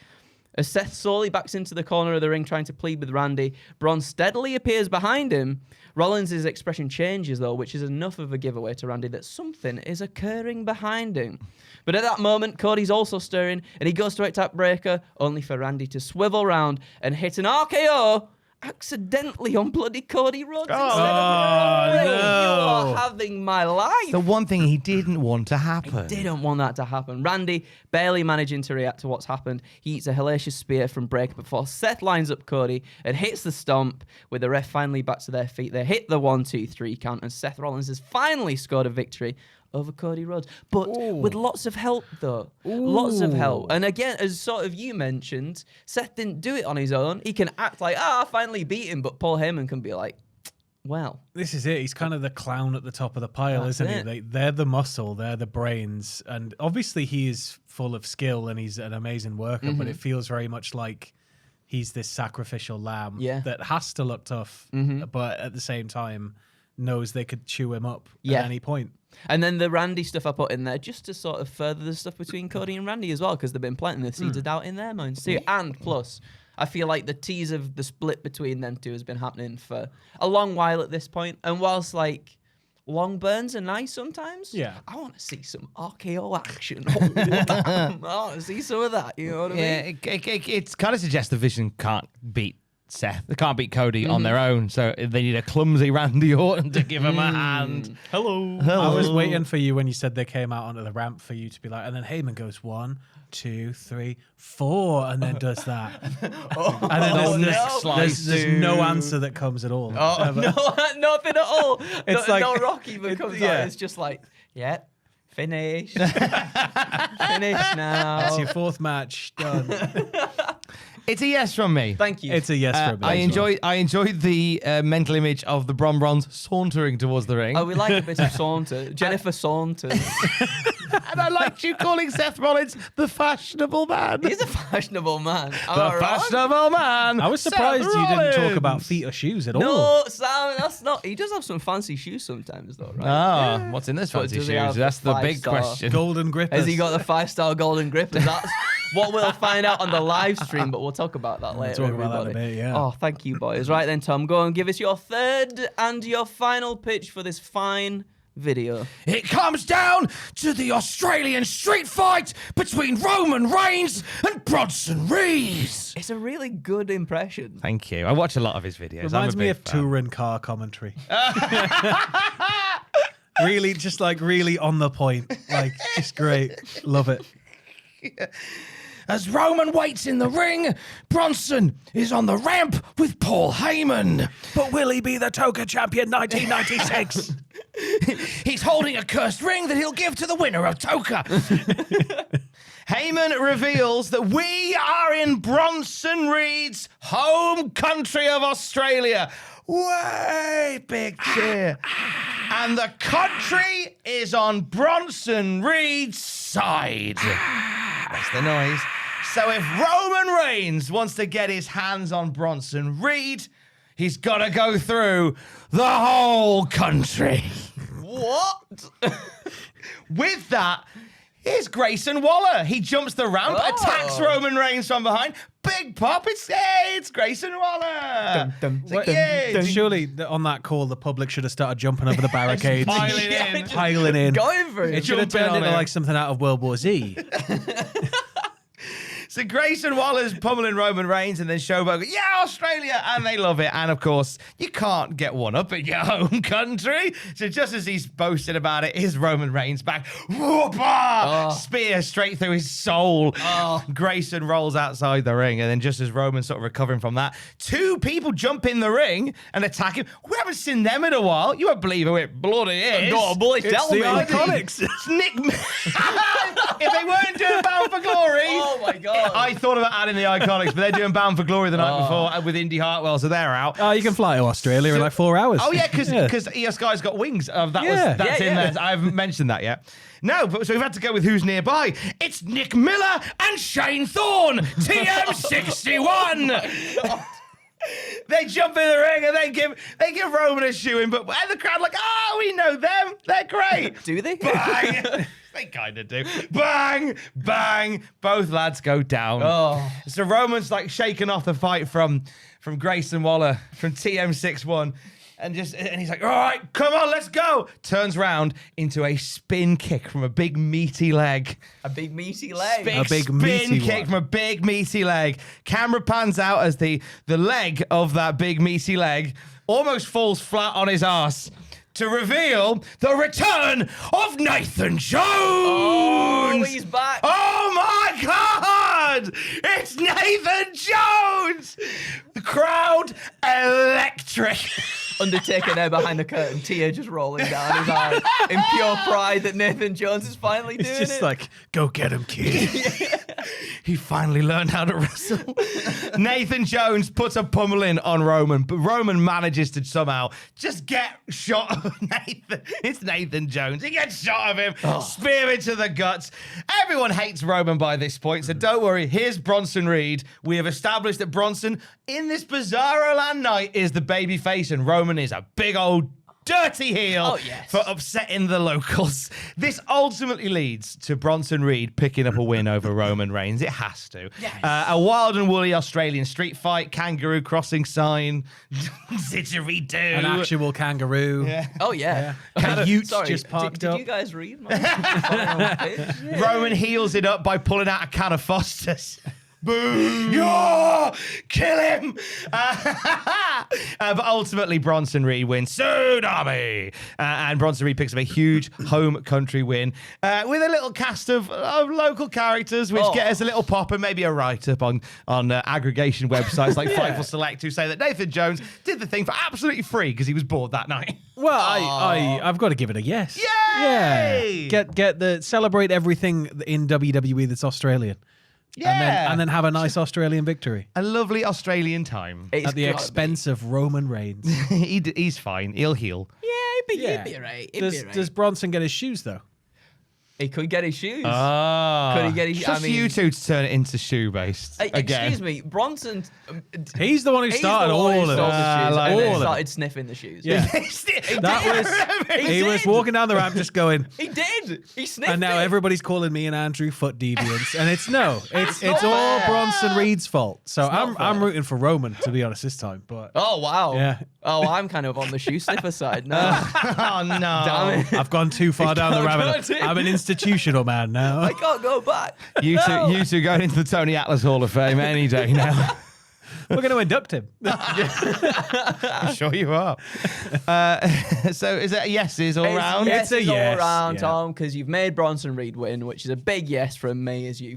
As Seth slowly backs into the corner of the ring trying to plead with Randy, Bron steadily appears behind him. Rollins' expression changes, though, which is enough of a giveaway to Randy that something is occurring behind him. But at that moment, Cody's also stirring, and he goes to attack Breakker, only for Randy to swivel round and hit an RKO accidentally on bloody Cody Rhodes instead of Randy. no. You are having my life. The one thing he didn't want to happen. Didn't want that to happen. Randy, barely managing to react to what's happened, he eats a hellacious spear from Breakker before Seth lines up Cody and hits the stomp. With the ref finally back to their feet, they hit the 1-2-3 count, and Seth Rollins has finally scored a victory over Cody Rhodes. But with lots of help, though. Lots of help. And again, as sort of you mentioned, Seth didn't do it on his own. He can act like, I finally beat him, but Paul Heyman can be like, well. This is it. He's kind of the clown at the top of the pile, That's isn't he? it. They're the muscle, they're the brains. And obviously he is full of skill and he's an amazing worker, but it feels very much like he's this sacrificial lamb that has to look tough, but at the same time knows they could chew him up at any point. And then the Randy stuff I put in there just to sort of further the stuff between Cody and Randy as well, because they've been planting the seeds of doubt in their minds too. And plus, I feel like the tease of the split between them two has been happening for a long while at this point. And whilst like long burns are nice sometimes, I want to see some RKO action. I want to see some of that. You know what I mean? Yeah, it kind of suggests the Vision can't beat Seth. They can't beat Cody on their own, so they need a clumsy Randy Orton to give him a hand. Hello. I was waiting for you when you said they came out onto the ramp for you to be like, and then Heyman goes 1, 2, 3, 4, and then does that. And then there's no answer that comes at all. Oh, no, nothing at all. It's no Rock even comes out. It's just like, yeah, finish. Finish now. It's your 4th match done. It's a yes from me. Thank you. It's a yes for me. I enjoyed the mental image of the Bron Brons sauntering towards the ring. Oh, we like a bit of saunter. Jennifer Saunders. And I liked you calling Seth Rollins the fashionable man. He's a fashionable man. The fashionable man. I was surprised Seth you didn't talk Rollins. about feet or shoes at all. No, Sam, that's not. He does have some fancy shoes sometimes, though, right? Ah, what's in this But fancy does he shoes? have That's the big 5-star question. Golden grippers. Has he got the 5-star golden grippers? That's what we'll find out on the live stream, but we'll talk about that later. talk about that in a everybody. bit, yeah. Oh, thank you, boys. Right then, Tom, go and give us your third and your final pitch for this fine video. It comes down to the Australian street fight between Roman Reigns and Bronson Reed. It's a really good impression. Thank you. I watch a lot of his videos. Reminds me of touring car commentary. Really, just like really on the point. Like, just great. Love it. As Roman waits in the ring, Bronson is on the ramp with Paul Heyman. But will he be the Toka champion 1996? He's holding a cursed ring that he'll give to the winner of Toka. Heyman reveals that we are in Bronson Reed's home country of Australia. Way big cheer. And the country is on Bronson Reed's side. That's the noise. So if Roman Reigns wants to get his hands on Bronson Reed, he's got to go through the whole country. What? With that, here's Grayson Waller. He jumps the ramp, attacks Roman Reigns from behind. Big pop. It's Grayson Waller. It's like, yeah. Surely on that call, the public should have started jumping over the barricades. Piling in. Going for it. It should have turned into like something out of World War Z. So Grayson Waller's pummeling Roman Reigns, and then Showboat, yeah, Australia, and they love it. And of course, you can't get one up in your home country. So just as he's boasting about it, is Roman Reigns back. Whoopah! Spear straight through his soul. Grayson rolls outside the ring, and then just as Roman's sort of recovering from that, 2 people jump in the ring and attack him. We haven't seen them in a while. You won't believe who it bloody is. No, boy, tell me. Iconics. It's Nick. If they weren't doing Bound for Glory. Oh my God. I thought about adding the Iconics, but they're doing Bound for Glory the night before with Indy Hartwell, so they're out. Oh, you can fly to Australia in like 4 hours. Oh yeah, because Io Sky's got wings. That's in there. I haven't mentioned that yet. No, but so we've had to go with who's nearby. It's Nick Miller and Shane Thorne, TM61. They jump in the ring and they give Roman a shoe-in, but the crowd like, oh, we know them. They're great. Do they? Bang. They kind of do. Bang, bang. Both lads go down. So Roman's like shaking off the fight from Grayson Waller, from TM61. And he's like, all right, come on, let's go. Turns round into a spin kick from a big meaty leg. A big meaty leg. A big spin meaty kick one. from a big meaty leg. Camera pans out as the leg of that big meaty leg almost falls flat on his ass to reveal the return of Nathan Jones. Oh, he's back. Oh my God! It's Nathan Jones. The crowd electric. Undertaker there behind the curtain, tear just rolling down his eye in pure pride that Nathan Jones is finally doing it. It's just like, go get him, kid. He finally learned how to wrestle. Nathan Jones puts a pummeling on Roman, but Roman manages to somehow just get shot of Nathan. It's Nathan Jones. He gets shot of him, spear into the guts. Everyone hates Roman by this point, so don't worry. Here's Bronson Reed. We have established that Bronson, in this Bizarro Land night, is the babyface, and Roman is a big old dirty heel for upsetting the locals. This ultimately leads to Bronson Reed picking up a win over Roman Reigns. It has to. Yes. A wild and woolly Australian street fight, kangaroo crossing sign, didgeridoo. An actual kangaroo. Yeah. Oh, yeah. A ute Sorry, just parked did up. you guys read my final pitch? Yeah. Roman heals it up by pulling out a can of Foster's. Boo! Yeah! Kill him! But ultimately, Bronson Reed wins. Tsunami! And Bronson Reed picks up a huge home country win with a little cast of local characters, which get us a little pop and maybe a write-up on aggregation websites like Fightful Select, who say that Nathan Jones did the thing for absolutely free because he was bored that night. Well, I've got to give it a yes. Yay! Yeah. Get celebrate everything in WWE that's Australian. Yeah. And then have a nice Australian victory. A lovely Australian time. At the expense of Roman Reigns. He's fine. He'll heal. Yeah, he'd be right. Does Bronson get his shoes, though? He could get his shoes. Could he get his? Just you two to turn it into shoe-based again. Excuse me, Bronson. He's the one who started all of it. Started sniffing the shoes. Yeah. He was walking down the ramp just going. He did. He sniffed. And now it. everybody's calling me and Andrew foot deviants, and it's all fair. Bronson Reed's fault. So I'm fair. rooting for Roman, to be honest, this time. But Oh wow. Yeah. Oh, I'm kind of on the shoe sniffer side now. Oh no! Damn it. I've gone too far down the rabbit hole. I'm an institutional man now. I can't go back. You two going into the Tony Atlas Hall of Fame any day now. We're going to induct him. I'm sure you are. So is it yeses all round? Yes, It's a yes, all round, yeah. Tom, because you've made Bronson Reed win, which is a big yes from me as you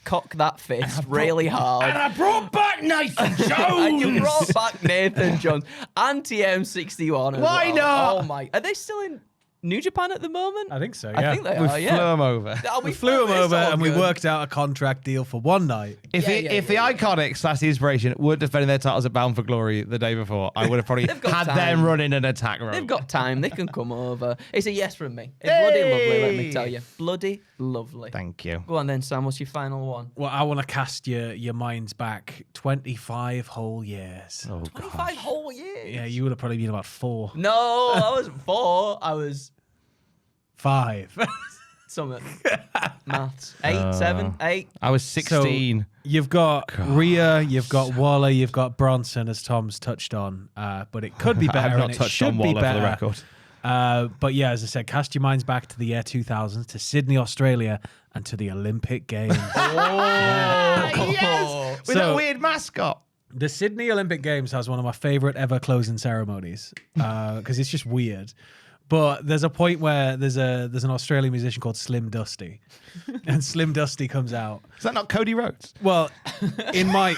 cock that fist really hard. And I brought back Nathan Jones. And you brought back Nathan Jones and TM61 as Why well. not? Oh my! Are they still in New Japan at the moment? I think so, I yeah. think they We are. Yeah. flew him over. Oh, We flew him it's over all and we good. worked out a contract deal for one night. If the Iconics, that's the inspiration, were defending their titles at Bound for Glory the day before, I would have probably They've got had time. them running an attack rope. They've got time. They can come over. It's a yes from me. It's bloody lovely, let me tell you. Bloody lovely. Thank you. Go on then, Sam. What's your final one? Well, I want to cast your minds back 25 whole years. Oh, 25 whole years. Yeah, you would have probably been about 4. No, I wasn't 4. I was 5. something. Maths. 8, 7, 8. I was 16. So you've got Rhea, you've got Waller, you've got Bronson, as Tom's touched on. But it could be better. I've not and it touched should on be Waller better. for the record. But yeah, as I said, cast your minds back to the year 2000, to Sydney, Australia, and to the Olympic Games. Yes! With So- that weird mascot. The Sydney Olympic Games has one of my favorite ever closing ceremonies because it's just weird. But there's a point where there's an Australian musician called Slim Dusty, and Slim Dusty comes out. Is that not Cody Rhodes? Well, in my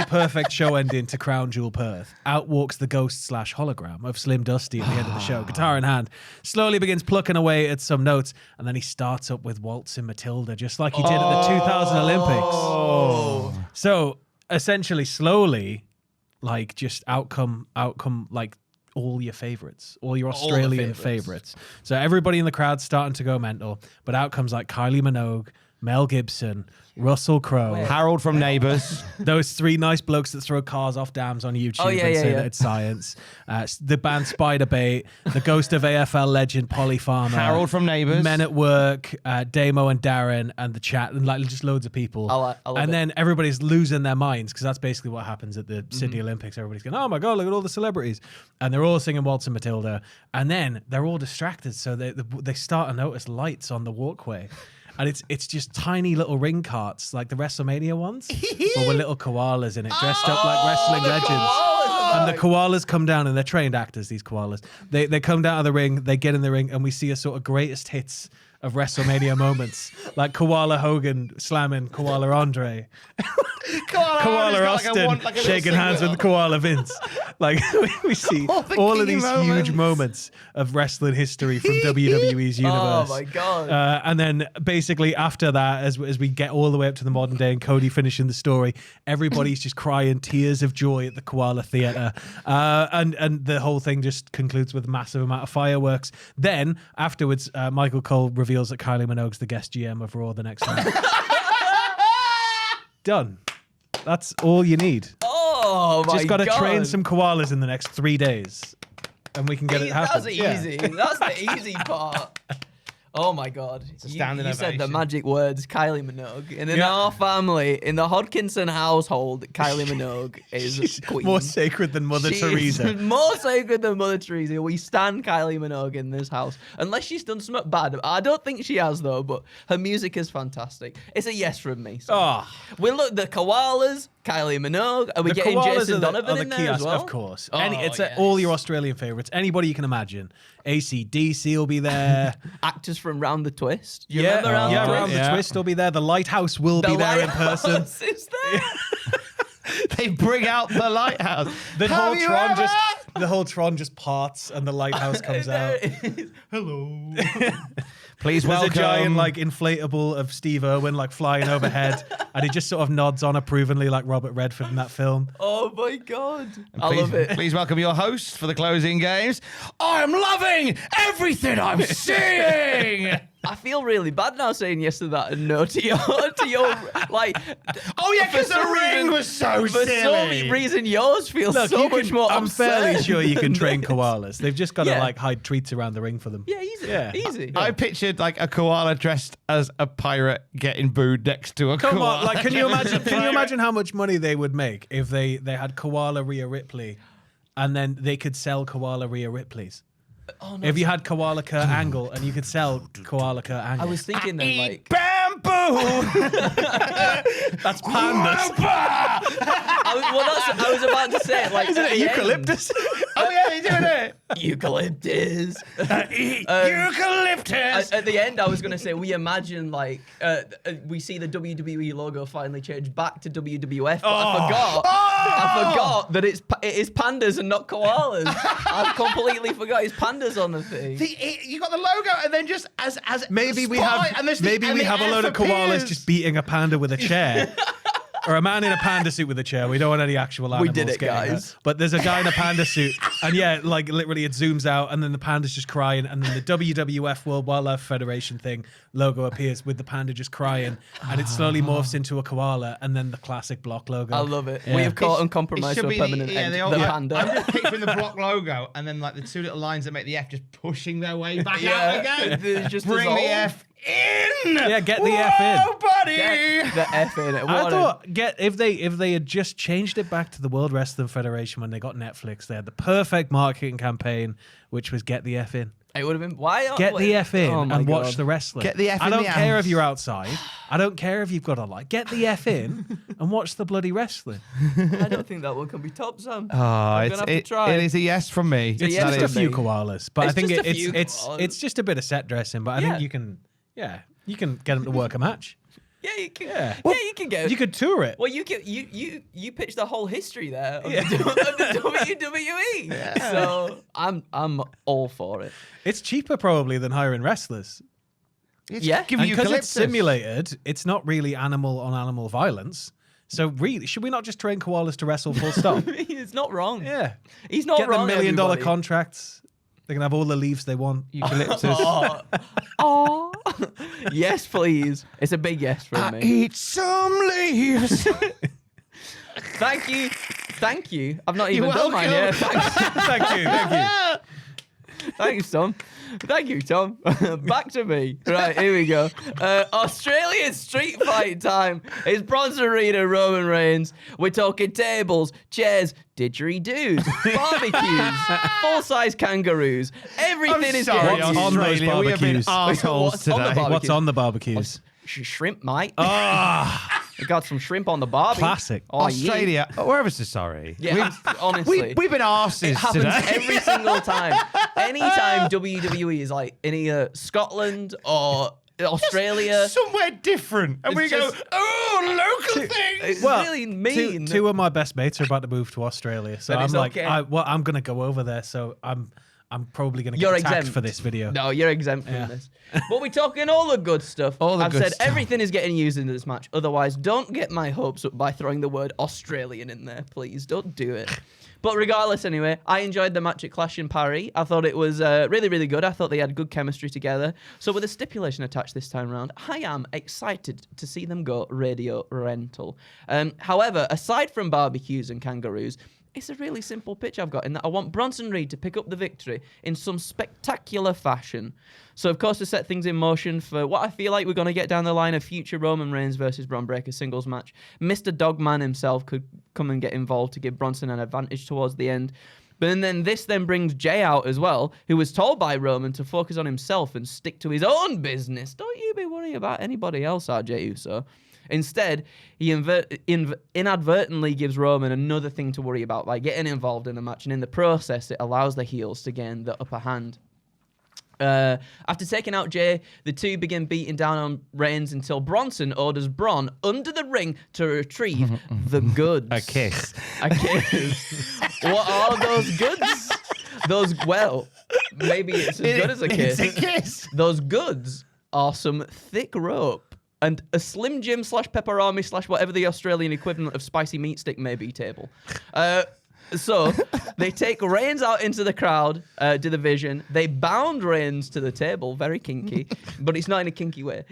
perfect show ending to Crown Jewel Perth, out walks the ghost / hologram of Slim Dusty at the end of the show, guitar in hand, slowly begins plucking away at some notes, and then he starts up with Waltzing Matilda, just like he did at the 2000 Olympics. So essentially, slowly, like just outcome like all your favorites, all your Australian favorites. So everybody in the crowd's starting to go mental, but out comes like Kylie Minogue, Mel Gibson, Russell Crowe. Harold from Neighbours. Those 3 nice blokes that throw cars off dams on YouTube and say that it's science. The band Spider Bait, the ghost of AFL legend Polly Farmer, Harold from Neighbours. Men at Work, Damo and Darren, and the chat, and like just loads of people. I love and it. then everybody's losing their minds because that's basically what happens at the Sydney Olympics. Everybody's going, "Oh my god, look at all the celebrities," and they're all singing Waltz and Matilda, and then they're all distracted, so they start to notice lights on the walkway. And it's just tiny little ring carts, like the WrestleMania ones, but with little koalas in it, dressed up like wrestling legends. And the koalas come down, and they're trained actors, these koalas. They come down to the ring, they get in the ring, and we see a sort of greatest hits of WrestleMania moments, like Koala Hogan slamming Koala Andre. Koala Austin shaking hands with Koala Vince. Like we see all of these huge moments of wrestling history from WWE's universe. Oh my god! And then basically after that, as we get all the way up to the modern day and Cody finishing the story, everybody's just crying tears of joy at the Koala Theatre, and the whole thing just concludes with a massive amount of fireworks. Then afterwards, Michael Cole reveals that Kylie Minogue's the guest GM of Raw the next night. Done. That's all you need. Oh my god! Just got to train some koalas in the next 3 days, and we can get it happen. That's easy. That's the easy part. Oh my God! a standing you said the ovation. magic words, Kylie Minogue, and in our family, in the Hodkinson household, Kylie Minogue is queen. More sacred than Mother She Teresa. is more sacred than Mother Teresa. We stand Kylie Minogue in this house, unless she's done something bad. I don't think she has though. But her music is fantastic. It's a yes from me. So. Oh, We look the koalas, Kylie Minogue. Are we the getting koalas Jason are the, Donovan are the in key there as aspect, well? of course. Oh, It's yes. all your Australian favourites. Anybody you can imagine. AC/DC will be there. Actors from Round the Twist. Do you remember Round the Twist? Round the Twist will be there. The Lighthouse will The be there in Lighthouse person. is there. They bring out the lighthouse. The Have whole you Tron ever? the whole Tron just parts and the lighthouse comes out. Hello. Please There's welcome. a giant like inflatable of Steve Irwin like flying overhead, and he just sort of nods on approvingly like Robert Redford in that film. Oh my God. I Please, love it. Please welcome your host for the closing games. I'm loving everything I'm seeing. I feel really bad now saying yes to that and no to your like. Oh yeah, because For the some ring reason- was so For silly. some reason, yours feels Look, so you much can- more. I'm fairly absurd sure you can than train this. koalas. They've just got to Yeah. like hide treats around the ring for them. Yeah, easy. Yeah. Easy. I pictured like a koala dressed as a pirate getting booed next to a Come koala. on, like can you imagine? Can you imagine how much money they would make if they had koala Rhea Ripley, and then they could sell koala Rhea Ripleys? Oh, no, If you had koala Kurt Angle and you could sell koala Kurt Angle, I was thinking then like. Eat bamboo. that's pandas. I was about to say it like Isn't at it the end. eucalyptus? Oh yeah, you're doing it. Eucalyptus. Eat eucalyptus. At the end, I was going to say, we imagine like we see the WWE logo finally change back to WWF, but I forgot that it is pandas and not koalas. I completely forgot it's pandas on the thing. You got the logo, and then just as Maybe we spotlight, have and there's maybe and we the have a F load of koalas appears. just beating a panda with a chair. Or a man in a panda suit with a chair. We don't want any actual animals. did it, getting guys. hurt. But there's a guy in a panda suit, and yeah, like literally it zooms out, and then the panda's just crying, and then the WWF World Wildlife Federation thing logo appears with the panda just crying, and it slowly morphs into a koala, and then the classic block logo. I love it. Yeah. We have caught and It compromised should to a be permanent end. The panda. I'm just picturing the block logo, and then like the two little lines that make the F just pushing their way back out again. There's just Bring dissolve. the F in. Yeah, get the F in. Whoa, buddy. Get the F in it. I What thought if they had just changed it back to the World Wrestling Federation when they got Netflix, they had the perfect marketing campaign, which was get the F in. it would have been. Why? Get the F in Oh my and watch God. the wrestling. Get the F I in don't the care ass. if you're outside. I don't care if you've got a light. Get the F in and watch the bloody wrestling. I don't think that one can be top, Sam. Oh, I'm gonna have to try. it is a yes from me. It's yes just for a few me. koalas, but It's I think just a few it's koalas. just a bit of set dressing. But I Yeah. think you can, you can get them to work a match. Yeah, you can. Yeah. Yeah, you can go. You could tour it. Well, you pitched the whole history there of, the WWE. So I'm all for it. It's cheaper probably than hiring wrestlers. Yeah. Give And you because it's eucalyptus. simulated, it's not really animal on animal violence. So really, should we not just train koalas to wrestle full stop? It's not wrong. Yeah. He's not Get wrong. them $1 million everybody. contracts. They can have all the leaves they want. Eucalyptus. Oh. Yes, please. It's a big yes from me. Eat some leaves. Thank you. Thank you. I've not even You're done mine yet. welcome. Thank you. Thanks, Tom. Thank you, Tom. Back to me. Right, here we go. Australian street fight time. It's Bronze Arena, Roman Reigns. We're talking tables, chairs, didgeridoos, barbecues, full-size kangaroos. Everything is sorry, getting on used. those Australia. We have been barbecues. assholes What's on the today. barbecue? What's on the barbecues? Shrimp, mate. Ah, We got some shrimp on the barbie. Classic. Oh, Australia. Oh, we're ever so sorry. Yeah, honestly. We've been arses It happens today. every single time. Anytime WWE is like in either Scotland or Australia, Somewhere different. And It's we go, just- oh, local things. it's Well, really mean. Two of my best mates are about to move to Australia, so Then I'm it's like, okay. I'm gonna go over there. So I'm probably gonna You're get attacked exempt for this video. No, you're exempt Yeah. from this. But we're talking all the good stuff. All the I've good said stuff. everything is getting used into this match. Otherwise, don't get my hopes up by throwing the word Australian in there, please. Don't do it. But regardless, anyway, I enjoyed the match at Clash in Paris. I thought it was really, really good. I thought they had good chemistry together. So with a stipulation attached this time round, I am excited to see them go radio rental. However, aside from barbecues and kangaroos, It's a really simple pitch I've got in that I want Bronson Reed to pick up the victory in some spectacular fashion. So, of course, to set things in motion for what I feel like we're going to get down the line of future Roman Reigns versus Bron Breakker singles match, Mr. Dogman himself could come and get involved to give Bronson an advantage towards the end. But then this brings Jay out as well, who was told by Roman to focus on himself and stick to his own business. Don't you be worrying about anybody else, RJ Uso. Instead, he inadvertently gives Roman another thing to worry about by getting involved in the match, and in the process, it allows the heels to gain the upper hand. After taking out Jay, the two begin beating down on Reigns until Bronson orders Braun under the ring to retrieve the goods. A kiss. A kiss. What are those goods? Maybe it's as good as a kiss. It's a kiss. Those goods are some thick rope and a Slim Jim / pepperami / whatever the Australian equivalent of spicy meat stick may be table. So they take Reigns out into the crowd, do the vision. They bound Reigns to the table, very kinky, but it's not in a kinky way.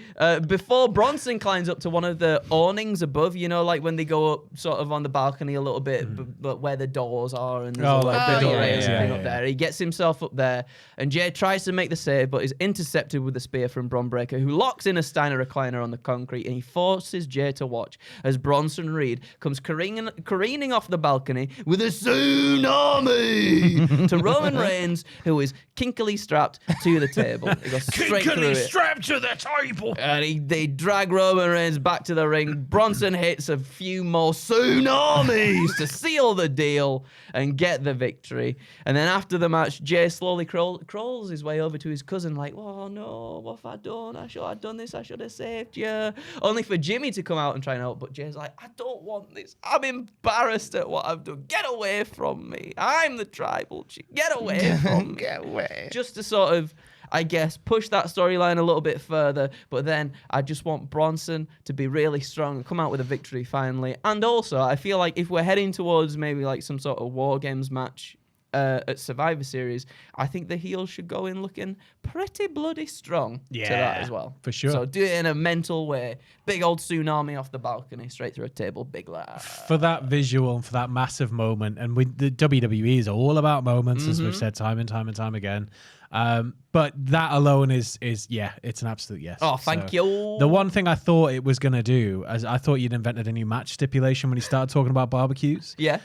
Before Bronson climbs up to one of the awnings above, you know, like when they go up sort of on the balcony a little bit, but where the doors are and there's a little bit of Reigns thing up there. He gets himself up there, and Jay tries to make the save, but is intercepted with a spear from Bron Breakker, who locks in a Steiner recliner on the concrete, and he forces Jay to watch as Bronson Reed comes careening off the balcony with a tsunami to Roman Reigns, who is kinkily strapped to the table. He goes straight through it. Strapped to the table. And they drag Roman Reigns back to the ring. Bronson hits a few more tsunamis to seal the deal and get the victory. And then after the match, Jay slowly crawls his way over to his cousin like, oh no, what have I done? I should have done this. I should have saved you. Only for Jimmy to come out and try and help. But Jay's like, I don't want this. I'm embarrassed at what I've done. Get away from me. I'm the tribal chief. Get away from me. Get away. Just to sort of, I guess, push that storyline a little bit further. But then I just want Bronson to be really strong and come out with a victory finally. And also, I feel like if we're heading towards maybe like some sort of War Games match at Survivor Series, I think the heels should go in looking pretty bloody strong to that as well. For sure. So do it in a mental way. Big old tsunami off the balcony, straight through a table, big laugh. For that visual and for that massive moment, and the WWE is all about moments, as we've said time and time and time again. But that alone is it's an absolute yes. Oh, thank you. The one thing I thought it was going to do, as I thought you'd invented a new match stipulation when you started talking about barbecues. Yeah.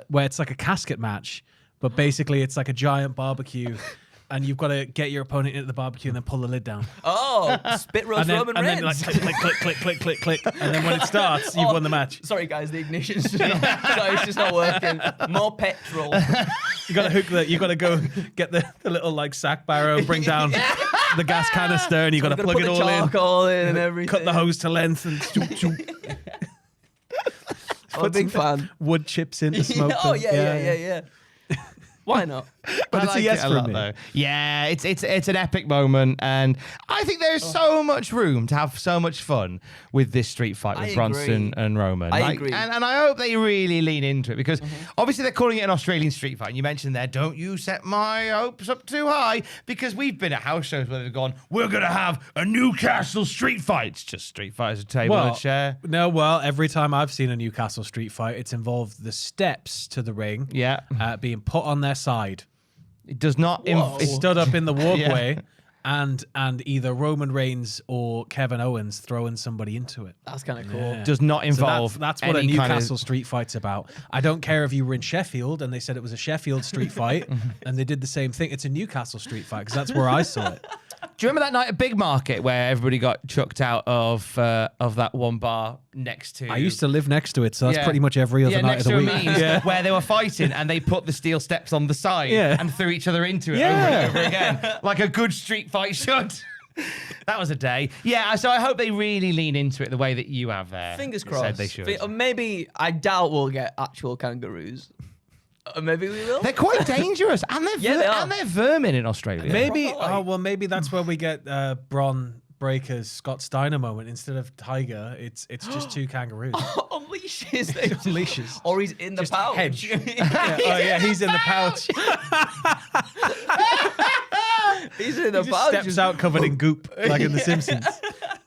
Where it's like a casket match, but basically it's like a giant barbecue. And you've got to get your opponent into the barbecue and then pull the lid down. Oh, spit roast Roman Reigns. And then like click. And then when it starts, you've won the match. Sorry, guys, the ignition's just it's just not working. More petrol. You got to go get the little like sack barrow, bring down the gas canister, and you got to plug it all charcoal in and everything. Cut the hose to length and I'm a big fan. Wood chips in to smoke. Oh yeah. Why not? But it's like a yes it from lot, me. though. Yeah, it's an epic moment, and I think there's so much room to have so much fun with this street fight with Bronson and Roman. I agree. And I hope they really lean into it, because obviously they're calling it an Australian street fight. And you mentioned there, don't you set my hopes up too high, because we've been at house shows where they've gone, we're going to have a Newcastle street fight. It's just street fighters, a table and a chair. No, every time I've seen a Newcastle street fight, it's involved the steps to the ring being put on their side. It does not. It's stood up in the walkway, and either Roman Reigns or Kevin Owens throwing somebody into it. That's kind of cool. Yeah. Does not involve. So that's what a Newcastle street fight's about. I don't care if you were in Sheffield and they said it was a Sheffield street fight, and they did the same thing. It's a Newcastle street fight because that's where I saw it. Do you remember that night at Big Market where everybody got chucked out of that one bar next to? I used to live next to it, so that's pretty much every other night of the week. Where they were fighting and they put the steel steps on the side and threw each other into it over and over again, like a good street fight should. That was a day. Yeah, so I hope they really lean into it the way that you have there. Fingers crossed. Said they should. Maybe, I doubt we'll get actual kangaroos. Maybe we will. They're quite dangerous, and they're vermin in Australia. Maybe that's where we get Bron Breakker's Scott Steiner moment. Instead of tiger, it's just two kangaroos. Unleashes. Unleashes. Or he's in the pouch. Hedge. He's in the pouch. He's in the He pouch. steps out covered in goop, like in The Simpsons.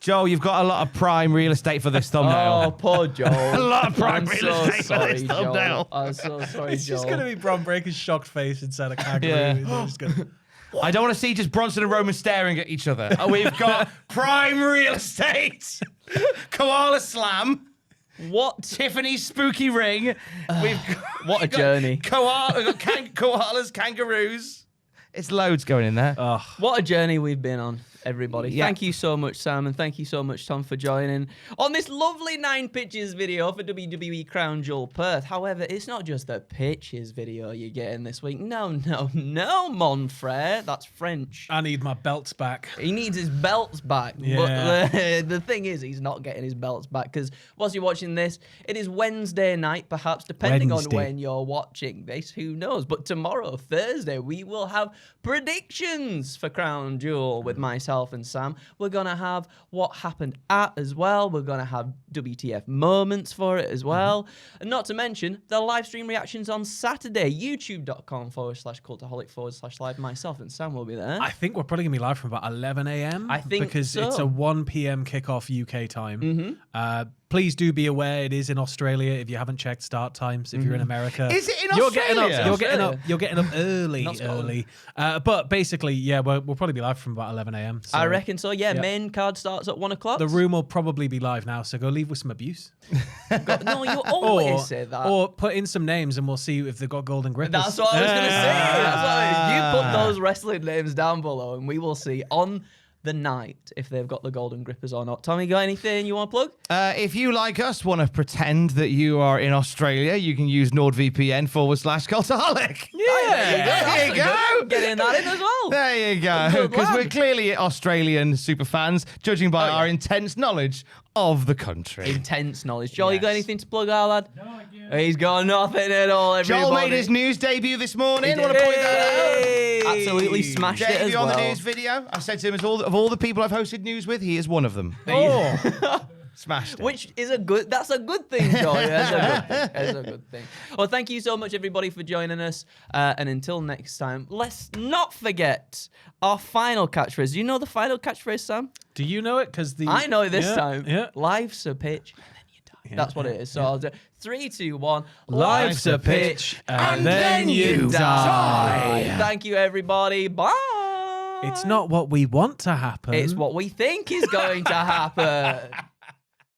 Joel, you've got a lot of prime real estate for this thumbnail. Oh, poor Joel. A lot of prime I'm real so estate for sorry, this Joel. thumbnail. I'm so sorry, It's Joel. just going to be Bron Breaker's shocked face inside a kangaroo. Yeah. They're just gonna- I don't want to see just Bronson and Roman staring at each other. We've got prime real estate. Koala slam. What? Tiffany's spooky ring. We've got, What a journey. we've got koalas, kangaroos. It's loads going in there. What a journey we've been on, everybody. Yeah. Thank you so much, Sam, and thank you so much, Tom, for joining on this lovely 9 pitches video for WWE Crown Jewel Perth. However, it's not just the pitches video you're getting this week. No, mon frere. That's French. I need my belts back. He needs his belts back. Yeah. But the thing is, he's not getting his belts back because whilst you're watching this, it is Wednesday night, perhaps, depending on when you're watching this. Who knows? But tomorrow, Thursday, we will have predictions for Crown Jewel with myself and Sam. We're going to have what happened at as well. We're going to have WTF moments for it as well. And not to mention the live stream reactions on Saturday, youtube.com/cultaholic/live. Myself and Sam will be there. I think we're probably going to be live from about 11 a.m. I think because so. it's a 1 p.m. kickoff UK time. Please do be aware it is in Australia. If you haven't checked start times, if you're in America, Is it in you're Australia? You're getting up early. Not Scotland. But basically, yeah, we'll probably be live from about 11 a.m. So I reckon so. Yeah, main card starts at 1 o'clock. the room will probably be live now. So go leave with some abuse, No, you always say that. or put in some names, and we'll see if they've got golden grippers. That's what I was going to say. You put those wrestling names down below, and we will see on the night if they've got the golden grippers or not. Tommy, got anything you want to plug? If you, like us, want to pretend that you are in Australia, you can use NordVPN/Cultaholic. There you go. Getting that in as well. There you go. Good Because lad. we're clearly Australian super fans, judging by our intense knowledge of the country. Intense knowledge. Joel, you got Yes. anything to plug, our lad? No, I do. He's got nothing at all, everybody. Joel made his news debut this morning. He Want to did. point that out? Absolutely smashed it as Debut on the well. news video. I said to him, of all the people I've hosted news with, he is one of them. Smashed it. Which is that's a good thing, Joel. That's a good thing. Well, thank you so much, everybody, for joining us. And until next time, let's not forget our final catchphrase. Do you know the final catchphrase, Sam? Do you know it? Because I know it this time. Yeah. Life's a pitch, and then you die. That's what it is. So I'll do 3, 2, 1. Life's a pitch, and then you die. Thank you, everybody. Bye. It's not what we want to happen. It's what we think is going to happen.